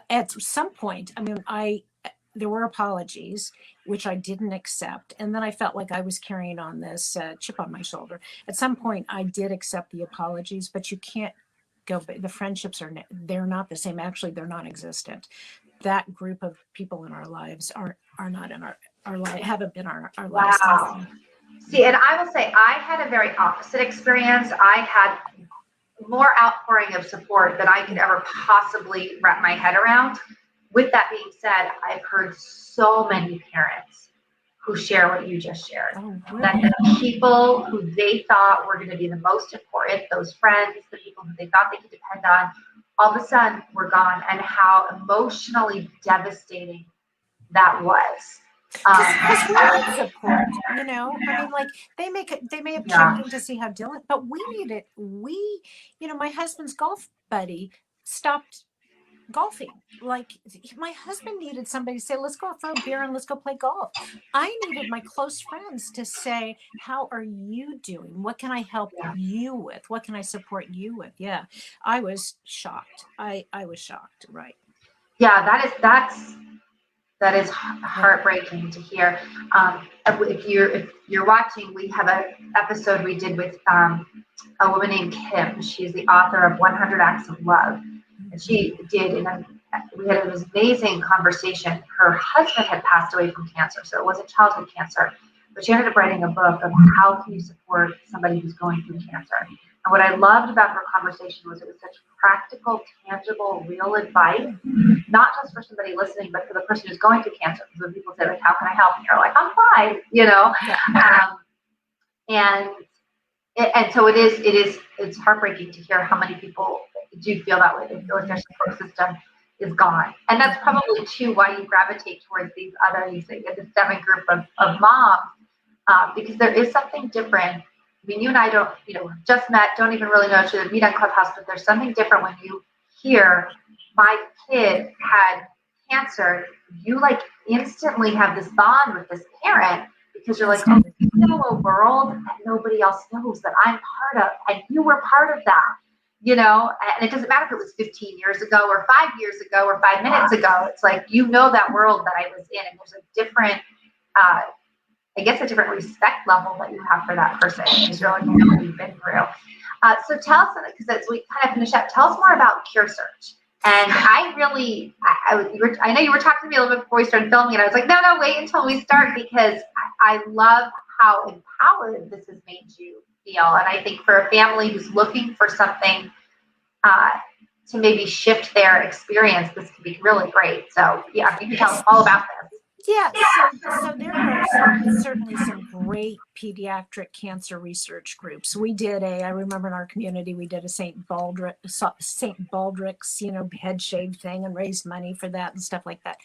at some point, I mean, there were apologies, which I didn't accept. And then I felt like I was carrying on this chip on my shoulder. At some point, I did accept the apologies, but you can't go, the friendships they're not the same. Actually, they're non-existent. That group of people in our lives are not in our life, haven't been our lives. Wow. See, and I will say I had a very opposite experience. I had more outpouring of support than I could ever possibly wrap my head around. With that being said, I've heard so many parents who share what you just shared. Oh, really? That the people who they thought were going to be the most important, those friends, the people who they thought they could depend on, all of a sudden were gone, and how emotionally devastating that was. Because we need support, you know. I mean, like they may have checked in to see how Dylan, but we need it. My husband's golf buddy stopped golfing. Like my husband needed somebody to say, let's go for a beer and let's go play golf. I needed my close friends to say, how are you doing? What can I help you with? What can I support you with? Yeah. I was shocked. I was shocked. Right. Yeah, that is heartbreaking to hear. If you're watching, we have an episode we did with a woman named Kim. She's the author of 100 Acts of Love. And she did, we had this amazing conversation. Her husband had passed away from cancer, so it wasn't childhood cancer, but she ended up writing a book of how can you support somebody who's going through cancer. And what I loved about her conversation was it was such practical, tangible, real advice, not just for somebody listening, but for the person who's going through cancer. Because when people say, like, how can I help? And you're like, I'm fine, you know? And so it's heartbreaking to hear how many people do feel that way. They feel like their support system is gone. And that's probably too why you gravitate towards these other, you say, the 7 group of moms, because there is something different. I mean, you and I don't, just met, don't even really know each other, meet on Clubhouse, but there's something different when you hear my kid had cancer. You like instantly have this bond with this parent because you're like, oh, you know a world that nobody else knows that I'm part of, and you were part of that. And it doesn't matter if it was 15 years ago or 5 years ago or 5 minutes ago. It's like, that world that I was in, and there's a different, a different respect level that you have for that person because you're like, what you've been through. So tell us, because as we kind of finish up, tell us more about Cure Search. And I know you were talking to me a little bit before we started filming, and I was like, no, wait until we start, because I love how empowered this has made you feel. And I think for a family who's looking for something to maybe shift their experience, this could be really great. So yeah, you can tell us all about this. Yeah, so there are certainly some great pediatric cancer research groups. We did I remember in our community, we did a St. Baldrick's, head shave thing and raised money for that and stuff like that.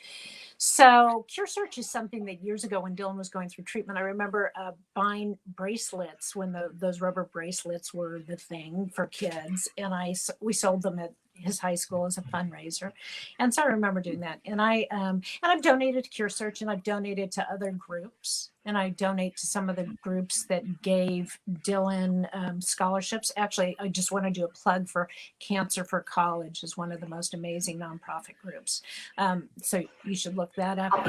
So Cure Search is something that years ago when Dylan was going through treatment, I remember buying bracelets when those rubber bracelets were the thing for kids. And we sold them at his high school as a fundraiser. And so I remember doing that. And I've donated to Cure Search, and I've donated to other groups. And I donate to some of the groups that gave Dylan scholarships. Actually, I just want to do a plug for Cancer for College, is one of the most amazing nonprofit groups. So you should look that up.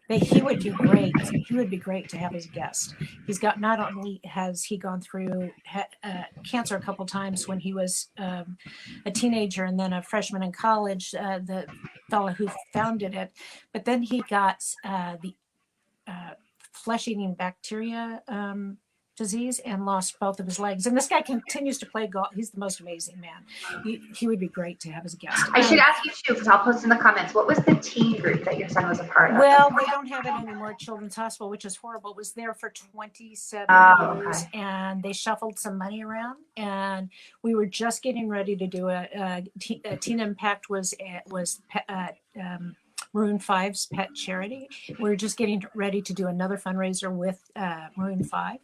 He would be great. He would be great to have as a guest. He's got, not only has he gone through cancer a couple times when he was a teenager and then a freshman in college, the fellow who founded it, but then he got the flesh-eating bacteria disease and lost both of his legs. And this guy continues to play golf. He's the most amazing man. He would be great to have as a guest. I should ask you too, because I'll post in the comments, what was the teen group that your son was a part of? Well, they don't have it anymore at Children's Hospital, which is horrible. It was there for 27 years, and they shuffled some money around. And we were just getting ready to do a Teen Impact was Maroon 5's pet charity. We're just getting ready to do another fundraiser with Maroon 5.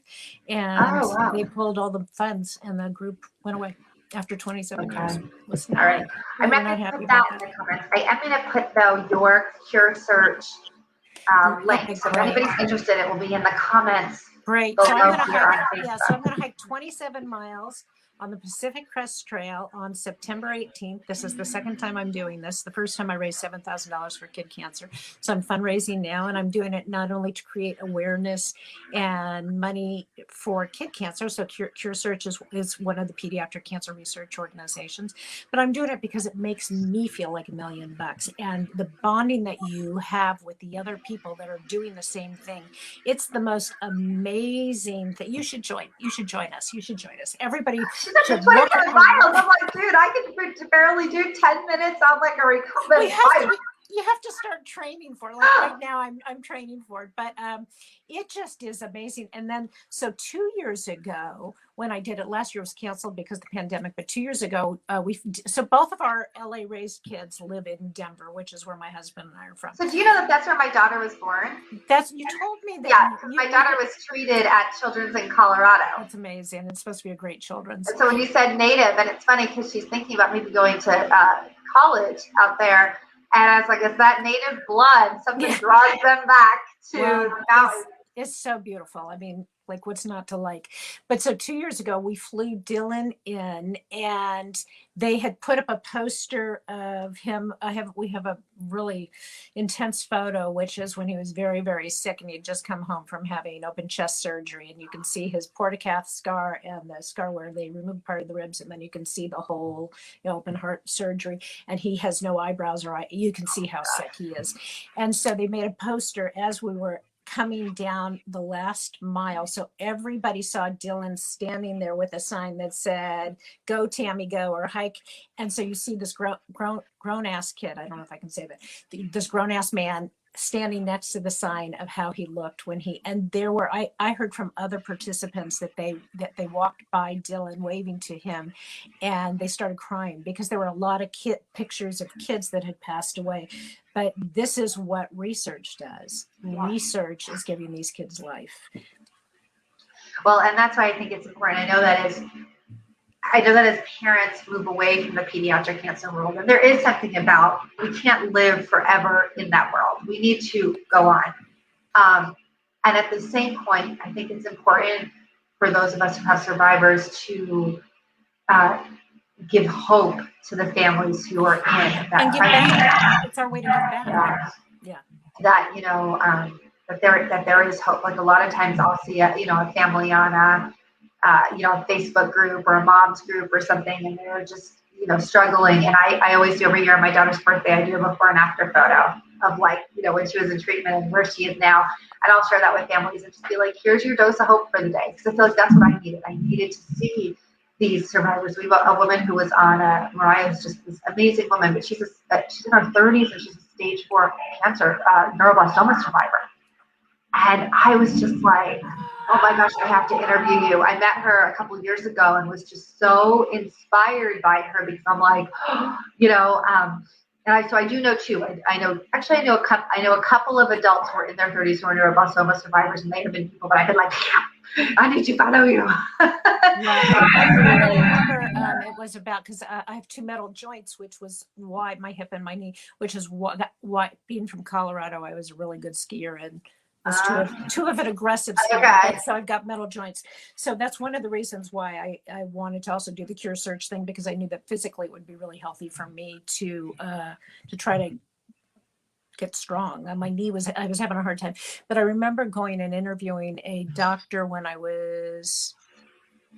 And they pulled all the funds and the group went away after 27 years. All right. I'm not going to put that in the comments. I am going to put, though, your Cure Search link. So if anybody's interested, it will be in the comments. Great. So I'm going to hike 27 miles on the Pacific Crest Trail on September 18th. This is the second time I'm doing this. The first time I raised $7,000 for kid cancer. So I'm fundraising now, and I'm doing it not only to create awareness and money for kid cancer. So Cure Search is one of the pediatric cancer research organizations, but I'm doing it because it makes me feel like $1 million. And the bonding that you have with the other people that are doing the same thing, it's the most amazing thing. You should join. You should join us. You should join us. Everybody. She's at 27 miles. I'm like, dude, I can barely do 10 minutes on like a recumbent bike. You have to start training for it. Like right now I'm training for it, but it just is amazing. And then, so 2 years ago when I did it, last year was canceled because of the pandemic, but 2 years ago, so both of our LA raised kids live in Denver, which is where my husband and I are from. So do you know that that's where my daughter was born? You told me that. Yeah, my daughter was treated at Children's in Colorado. That's amazing. It's supposed to be a great children's. So when you said native, and it's funny because she's thinking about maybe going to college out there. And I was like, is that native blood? Something draws them back to the mountains. It's so beautiful. I mean, like, what's not to like? But so 2 years ago, we flew Dylan in, and they had put up a poster of him. We have a really intense photo, which is when he was very, very sick, and he'd just come home from having open chest surgery, and you can see his portacath scar and the scar where they removed part of the ribs, and then you can see the whole open heart surgery, and he has no eyebrows or you can see how sick he is. And so they made a poster as we were coming down the last mile. So everybody saw Dylan standing there with a sign that said, "Go Tammy, go," or "Hike." And so you see this grown ass kid. I don't know if I can say that. This grown ass man standing next to the sign of how he looked when and there were, I heard from other participants that they walked by Dylan waving to him, and they started crying because there were a lot of pictures of kids that had passed away. But this is what research does. Research is giving these kids life. Well, and that's why I think it's important. I know that as parents move away from the pediatric cancer world, and there is something about, we can't live forever in that world. We need to go on. And at the same point, I think it's important for those of us who have survivors to give hope to the families who are in that. And give back. It's our way to give back. Yeah. That, that there is hope. Like a lot of times I'll see a family on a Facebook group or a mom's group or something, and they're just, struggling. And I always do every year on my daughter's birthday, I do a before and after photo of when she was in treatment and where she is now. And I'll share that with families and just be like, here's your dose of hope for the day. Because I feel like that's what I needed. I needed to see these survivors. We have a woman who was on Mariah is just this amazing woman, but she's in her 30s and she's a stage 4 cancer, neuroblastoma survivor. And I was just like, oh my gosh, I have to interview you. I met her a couple of years ago and was just so inspired by her because I'm like, and so I do know too. I know a couple of adults who are in their 30s who are neuroblastoma survivors, and they have been people that I've been like, I need to follow you. I remember it was about, because I have 2 metal joints, which was why my hip and my knee, which is why being from Colorado, I was a really good skier and was too of an aggressive skier. Okay. So I've got metal joints. So that's one of the reasons why I wanted to also do the Cure Search thing, because I knew that physically it would be really healthy for me to try to get strong. I was having a hard time, but I remember going and interviewing a doctor when I was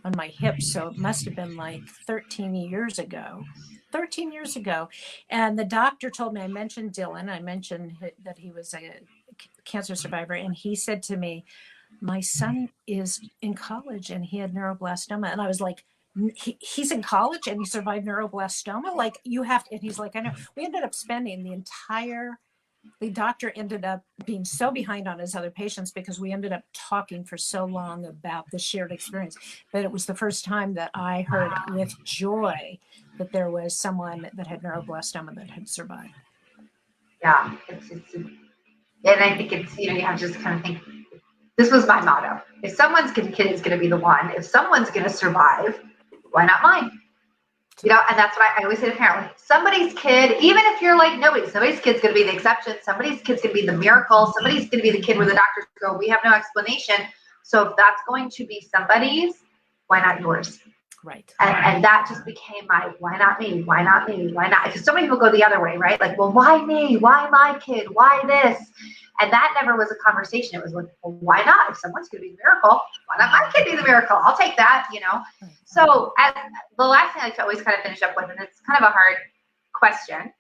on my hip. So it must have been like 13 years ago. And the doctor told me, I mentioned Dylan, I mentioned that he was a cancer survivor. And he said to me, my son is in college and he had neuroblastoma. And I was like, he's in college and he survived neuroblastoma? Like, you have to. And he's like, I know. We ended up spending the doctor ended up being so behind on his other patients because we ended up talking for so long about the shared experience. But it was the first time that I heard with joy that there was someone that had neuroblastoma that had survived. Yeah. And I think it's, you have to just kind of think, this was my motto. If someone's kid is going to be the one, if someone's going to survive, why not mine? And that's what I always say to parents, like, somebody's kid, even if you're like nobody, somebody's kid's going to be the exception. Somebody's kid's going to be the miracle. Somebody's going to be the kid where the doctors go, we have no explanation. So if that's going to be somebody's, why not yours? Right. And that just became my, why not me? Why not me? Why not? Because so many people go the other way, right? Like, well, why me? Why my kid? Why this? And that never was a conversation. It was like, well, why not? If someone's going to be the miracle, why not my kid be the miracle? I'll take that, So the last thing I like to always kind of finish up with, and it's kind of a hard question,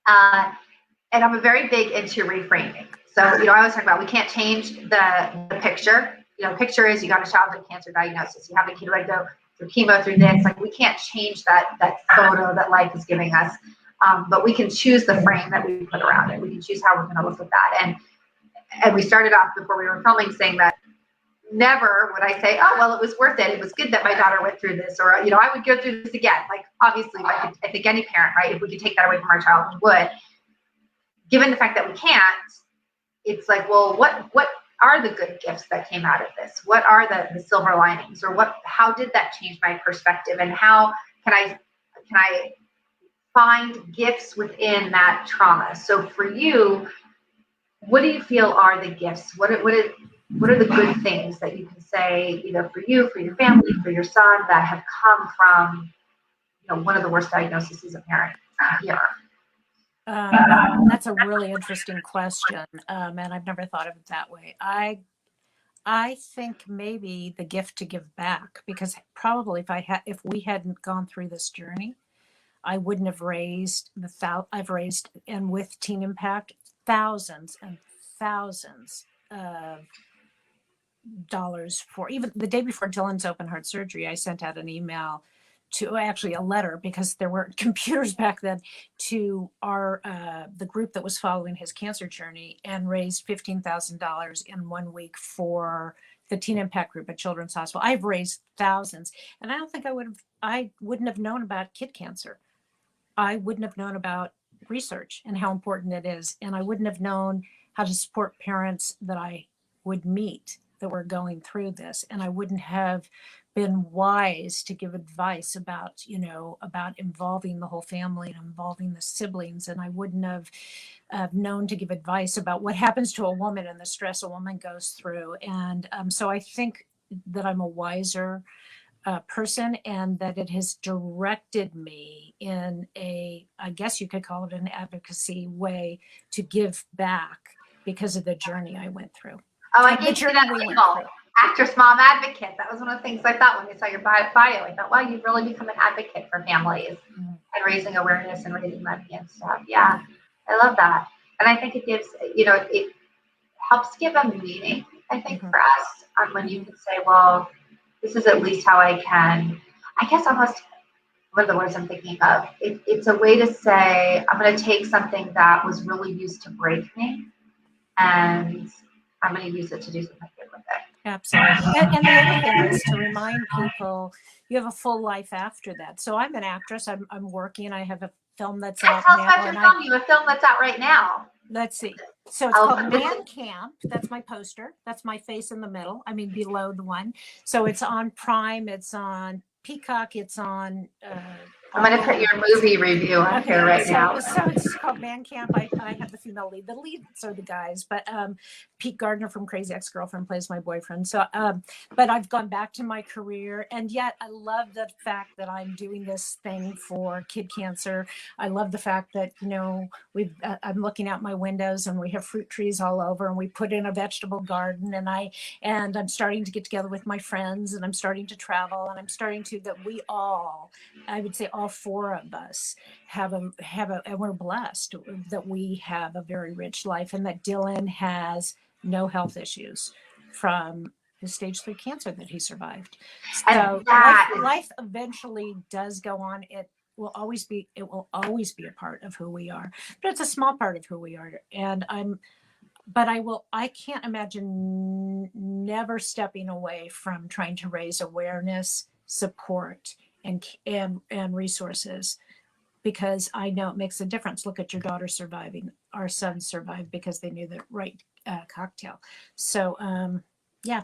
and I'm very big into reframing. So, I always talk about, we can't change the picture. Picture is you got a childhood cancer diagnosis. You have a kid who go through chemo, through this. Like, we can't change that photo that life is giving us. But we can choose the frame that we put around it. We can choose how we're going to look at that. And we started off before we were filming saying that never would I say, oh, well, it was worth it. It was good that my daughter went through this, or, I would go through this again. Like, obviously, I think any parent, right, if we could take that away from our child, we would. Given the fact that we can't, it's like, well, what are the good gifts that came out of this? What are the silver linings, or how did that change my perspective, and how can I find gifts within that trauma? So for you, what do you feel are the gifts? What are the good things that you can say, either for you, for your family, for your son, that have come from one of the worst diagnoses a parent here? That's a really interesting question, and I've never thought of it that way. I think maybe the gift to give back, because probably if we hadn't gone through this journey, I wouldn't have raised I've raised, and with Teen Impact, thousands and thousands of dollars for, even the day before Dylan's open heart surgery, I sent out an email actually a letter, because there weren't computers back then, to the group that was following his cancer journey, and raised $15,000 in 1 week for the Teen Impact group at Children's Hospital. I've raised thousands, and I don't think I wouldn't have known about kid cancer. I wouldn't have known about research and how important it is. And I wouldn't have known how to support parents that I would meet that were going through this. And I wouldn't have been wise to give advice about involving the whole family and involving the siblings. And I wouldn't have known to give advice about what happens to a woman and the stress a woman goes through. And so I think that I'm a wiser person, and that it has directed me in I guess you could call it an advocacy way, to give back because of the journey I went through. Oh, I gave you that label, actress, mom, advocate. That was one of the things I thought when I saw your bio. I thought, wow, you've really become an advocate for families and raising awareness and raising money and stuff. Yeah, I love that. And I think it gives, it helps give a meaning, I think, for us, when you can say, well, this is at least how I can, I guess almost one of the words I'm thinking of, it's a way to say, I'm going to take something that was really used to break me, and I'm going to use it to do something good with it. Absolutely. And the other thing is to remind people you have a full life after that. So I'm an actress. I'm working. I have a film that's out now. Tell us about your film. You have a film that's out right now. Let's see. So it's called Man Camp. That's my poster. That's my face in the middle. I mean, below the one. So it's on Prime. It's on Peacock. It's on. I'm going to put your movie review on here right now. So it's called Man Camp. I have the female lead. The leads are the guys, but Pete Gardner from Crazy Ex-Girlfriend plays my boyfriend. So, but I've gone back to my career, and yet I love the fact that I'm doing this thing for kid cancer. I love the fact that, I'm looking out my windows and we have fruit trees all over, and we put in a vegetable garden, and I'm starting to get together with my friends, and I'm starting to travel, and I'm starting to, that we all, I would say all four of us and we're blessed that we have a very rich life, and that Dylan has no health issues from his stage 3 cancer that he survived. So life eventually does go on. It will always be a part of who we are, but it's a small part of who we are. And I can't imagine never stepping away from trying to raise awareness, support, and resources, because I know it makes a difference. Look at your daughter surviving. our son survived because they knew the right cocktail. So yeah.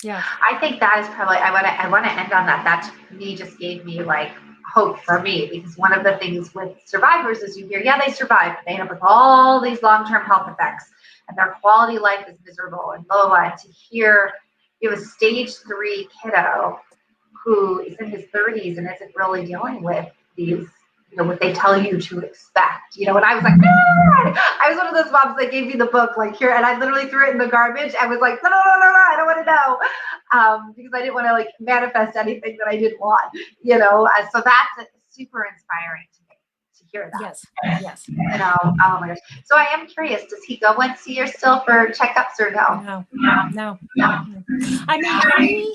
I think that is probably, I want to end on that. That to me just gave me like hope for me, because one of the things with survivors is you hear, yeah, they survived, but they end up with all these long-term health effects and their quality of life is miserable and blah, blah, blah. And to hear you have a stage 3 kiddo who is in his 30s and isn't really dealing with these, what they tell you to expect, and I was like, I was one of those moms that gave me the book, like, here, and I literally threw it in the garbage. I was like, no, I don't want to know, because I didn't want to like manifest anything that I didn't want, so that's super inspiring to me to hear that. Yes. Oh my gosh. So I am curious, does he go and see you still for checkups or no? No. I mean,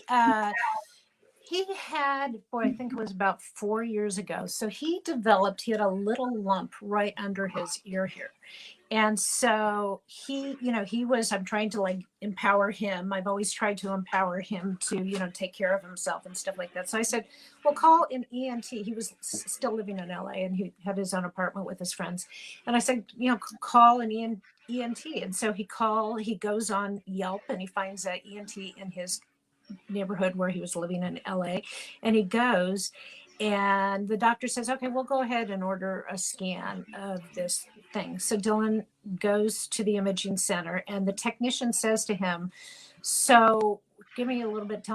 he had, I think it was about 4 years ago. So he had a little lump right under his ear here. And so he was, I'm trying to like empower him. I've always tried to empower him to, take care of himself and stuff like that. So I said, well, call an ENT. He was still living in LA and he had his own apartment with his friends. And I said, call an ENT. And so he goes on Yelp and he finds an ENT in his neighborhood where he was living in LA, and he goes and the doctor says, okay, we'll go ahead and order a scan of this thing. So Dylan goes to the imaging center and the technician says to him, so tell me a little bit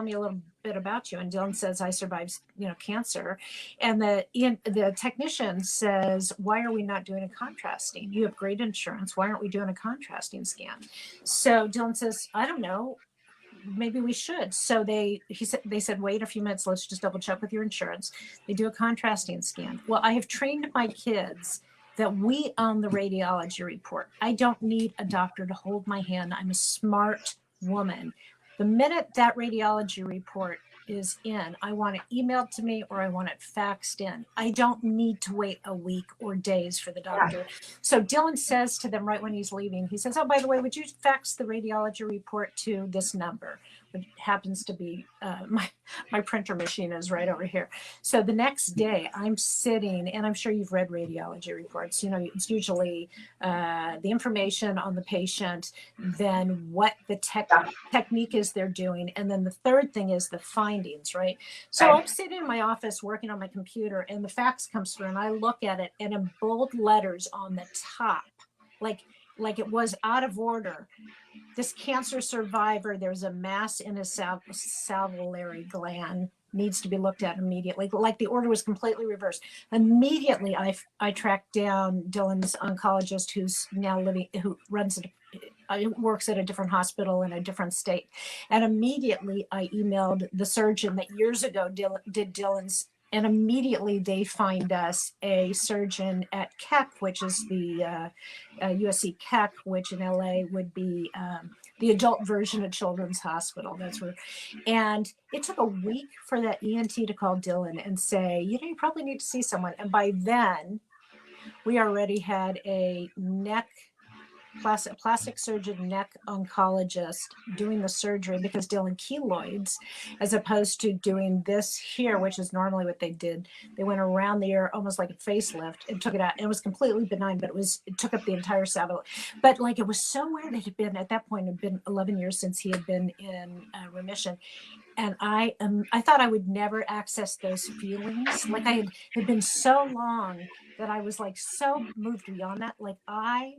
about you. And Dylan says, I survived, cancer. And the technician says, why are we not doing a contrasting? You have great insurance. Why aren't we doing a contrasting scan? So Dylan says, I don't know. Maybe we should. So they said, wait a few minutes. Let's just double check with your insurance. They do a contrasting scan. Well, I have trained my kids that we own the radiology report. I don't need a doctor to hold my hand. I'm a smart woman. The minute that radiology report is in, I want it emailed to me or I want it faxed in. I don't need to wait a week or days for the doctor. Yeah. So Dylan says to them right when he's leaving, he says, oh, by the way, would you fax the radiology report to this number? It happens to be my printer machine is right over here. So the next day I'm sitting, and I'm sure you've read radiology reports, it's usually the information on the patient, then what the technique is they're doing. And then the third thing is the findings, right? So I'm sitting in my office working on my computer and the fax comes through and I look at it and in bold letters on the top, like it was out of order. This cancer survivor, there's a mass in his salivary gland, needs to be looked at immediately. Like the order was completely reversed. Immediately, I tracked down Dylan's oncologist, who works at a different hospital in a different state. And immediately I emailed the surgeon that years ago did Dylan's, and immediately they find us a surgeon at Keck, which is the USC Keck, which in LA would be the adult version of Children's Hospital. That's where, and it took a week for that ENT to call Dylan and say, you probably need to see someone. And by then, we already had a plastic surgeon neck oncologist doing the surgery because Dylan keloids, as opposed to doing this here, which is normally what they did. They went around the ear almost like a facelift and took it out. And it was completely benign, but it took up the entire salivary. But it was so weird. It had been, at that point, it had been 11 years since he had been in remission. And I thought I would never access those feelings. It had been so long that I was so moved beyond that. I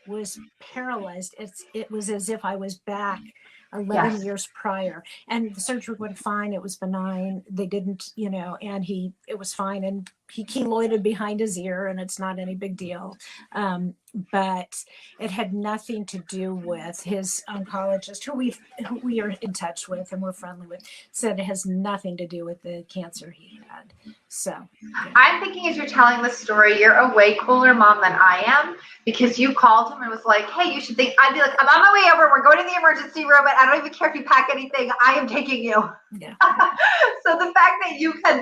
was paralyzed. It was as if I was back 11 years prior, and the surgery went fine. It was benign. They didn't, and it was fine. And he keloided behind his ear, and it's not any big deal. But it had nothing to do with his oncologist, who we are in touch with and we're friendly with, said it has nothing to do with the cancer he had. So yeah. I'm thinking, as you're telling this story, you're a way cooler mom than I am, because you called him and was like, hey, you should think. I'd be like, I'm on my way over. We're going to the emergency room, and I don't even care if you pack anything. I am taking you. Yeah. So the fact that you could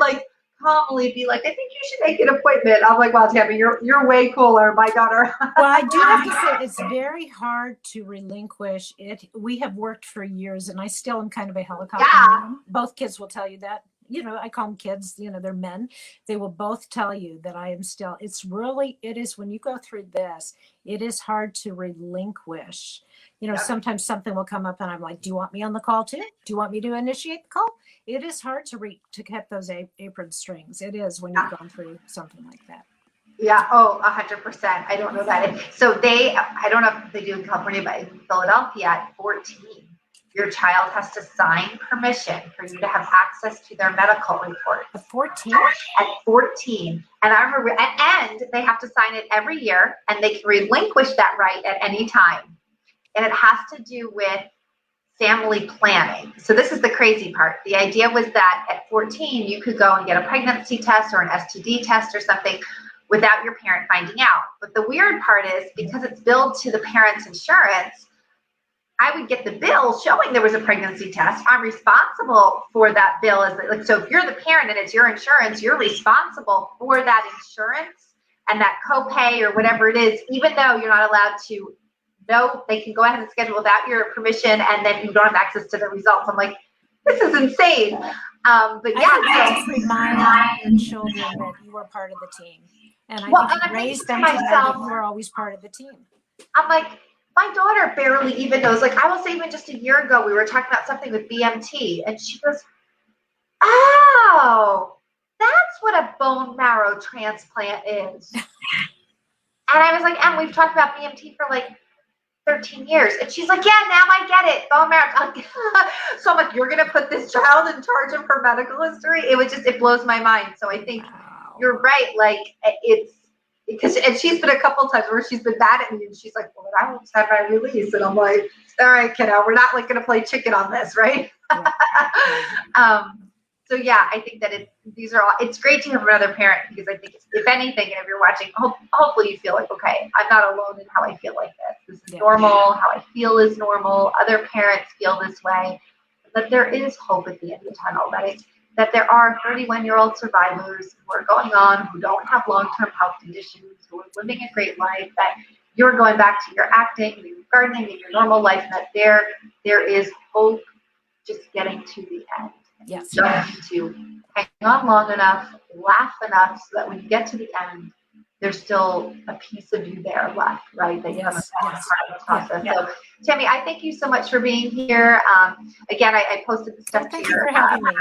calmly be like, I think you should make an appointment. I'm like, wow, Tammy, you're way cooler, my daughter. Well, I do have to say, it's very hard to relinquish it. We have worked for years, and I still am kind of a helicopter mom. Both kids will tell you that. I call them kids, they're men. They will both tell you that I am still, it is when you go through this, it is hard to relinquish. Sometimes something will come up and I'm like, do you want me on the call too? Do you want me to initiate the call? It is hard to cut those apron strings. It is when you've gone through something like that. Yeah. Oh, 100%. I don't know that. So I don't know if they do in California, but in Philadelphia at 14, your child has to sign permission for you to have access to their medical report. At 14? At 14. And I remember, and they have to sign it every year, and they can relinquish that right at any time. And it has to do with family planning. So this is the crazy part. The idea was that at 14, you could go and get a pregnancy test or an STD test or something without your parent finding out. But the weird part is, because it's billed to the parent's insurance, I would get the bill showing there was a pregnancy test. I'm responsible for that bill. So if you're the parent and it's your insurance, you're responsible for that insurance and that copay or whatever it is, even though you're not allowed to know. They can go ahead and schedule without your permission, and then you don't have access to the results. I'm like, this is insane. But yeah, I think you remind your children that you are part of the team. And I think you raise them to know that you are always part of the team. I'm like, my daughter barely even knows. Like, I will say, even just a year ago, we were talking about something with BMT, and she goes, oh, that's what a bone marrow transplant is. And I was like, and we've talked about BMT for like 13 years. And she's like, yeah, now I get it. Bone marrow. So I'm like, you're going to put this child in charge of her medical history? It blows my mind. So I think you're right. Like, and she's been a couple times where she's been mad at me, and she's like, well, then I won't have my release. And I'm like, all right, kiddo, we're not like going to play chicken on this, right? So yeah, I think that it's great to have another parent, because I think if anything, and if you're watching, hopefully you feel like, okay, I'm not alone in how I feel like this. This is normal. How I feel is normal. Other parents feel this way. But there is hope at the end of the tunnel, right? That there are 31-year-old survivors who are going on, who don't have long-term health conditions, who are living a great life, that you're going back to your acting, your gardening, and your normal life, and that there is hope just getting to the end. Yes. Just to hang on long enough, laugh enough, so that when you get to the end, there's still a piece of you there left, right? That you haven't part of the process. Yeah. So, Tammy, I thank you so much for being here. Again, I posted the stuff to your for having me.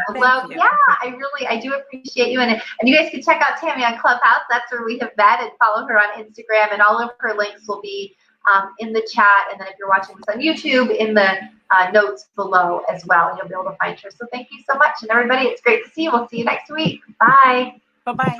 Yeah, I do appreciate you. And you guys can check out Tammy on Clubhouse. That's where we have met, and follow her on Instagram. And all of her links will be in the chat. And then if you're watching this on YouTube, in the notes below as well, you'll be able to find her. So thank you so much. And everybody, it's great to see you. We'll see you next week. Bye. Bye-bye.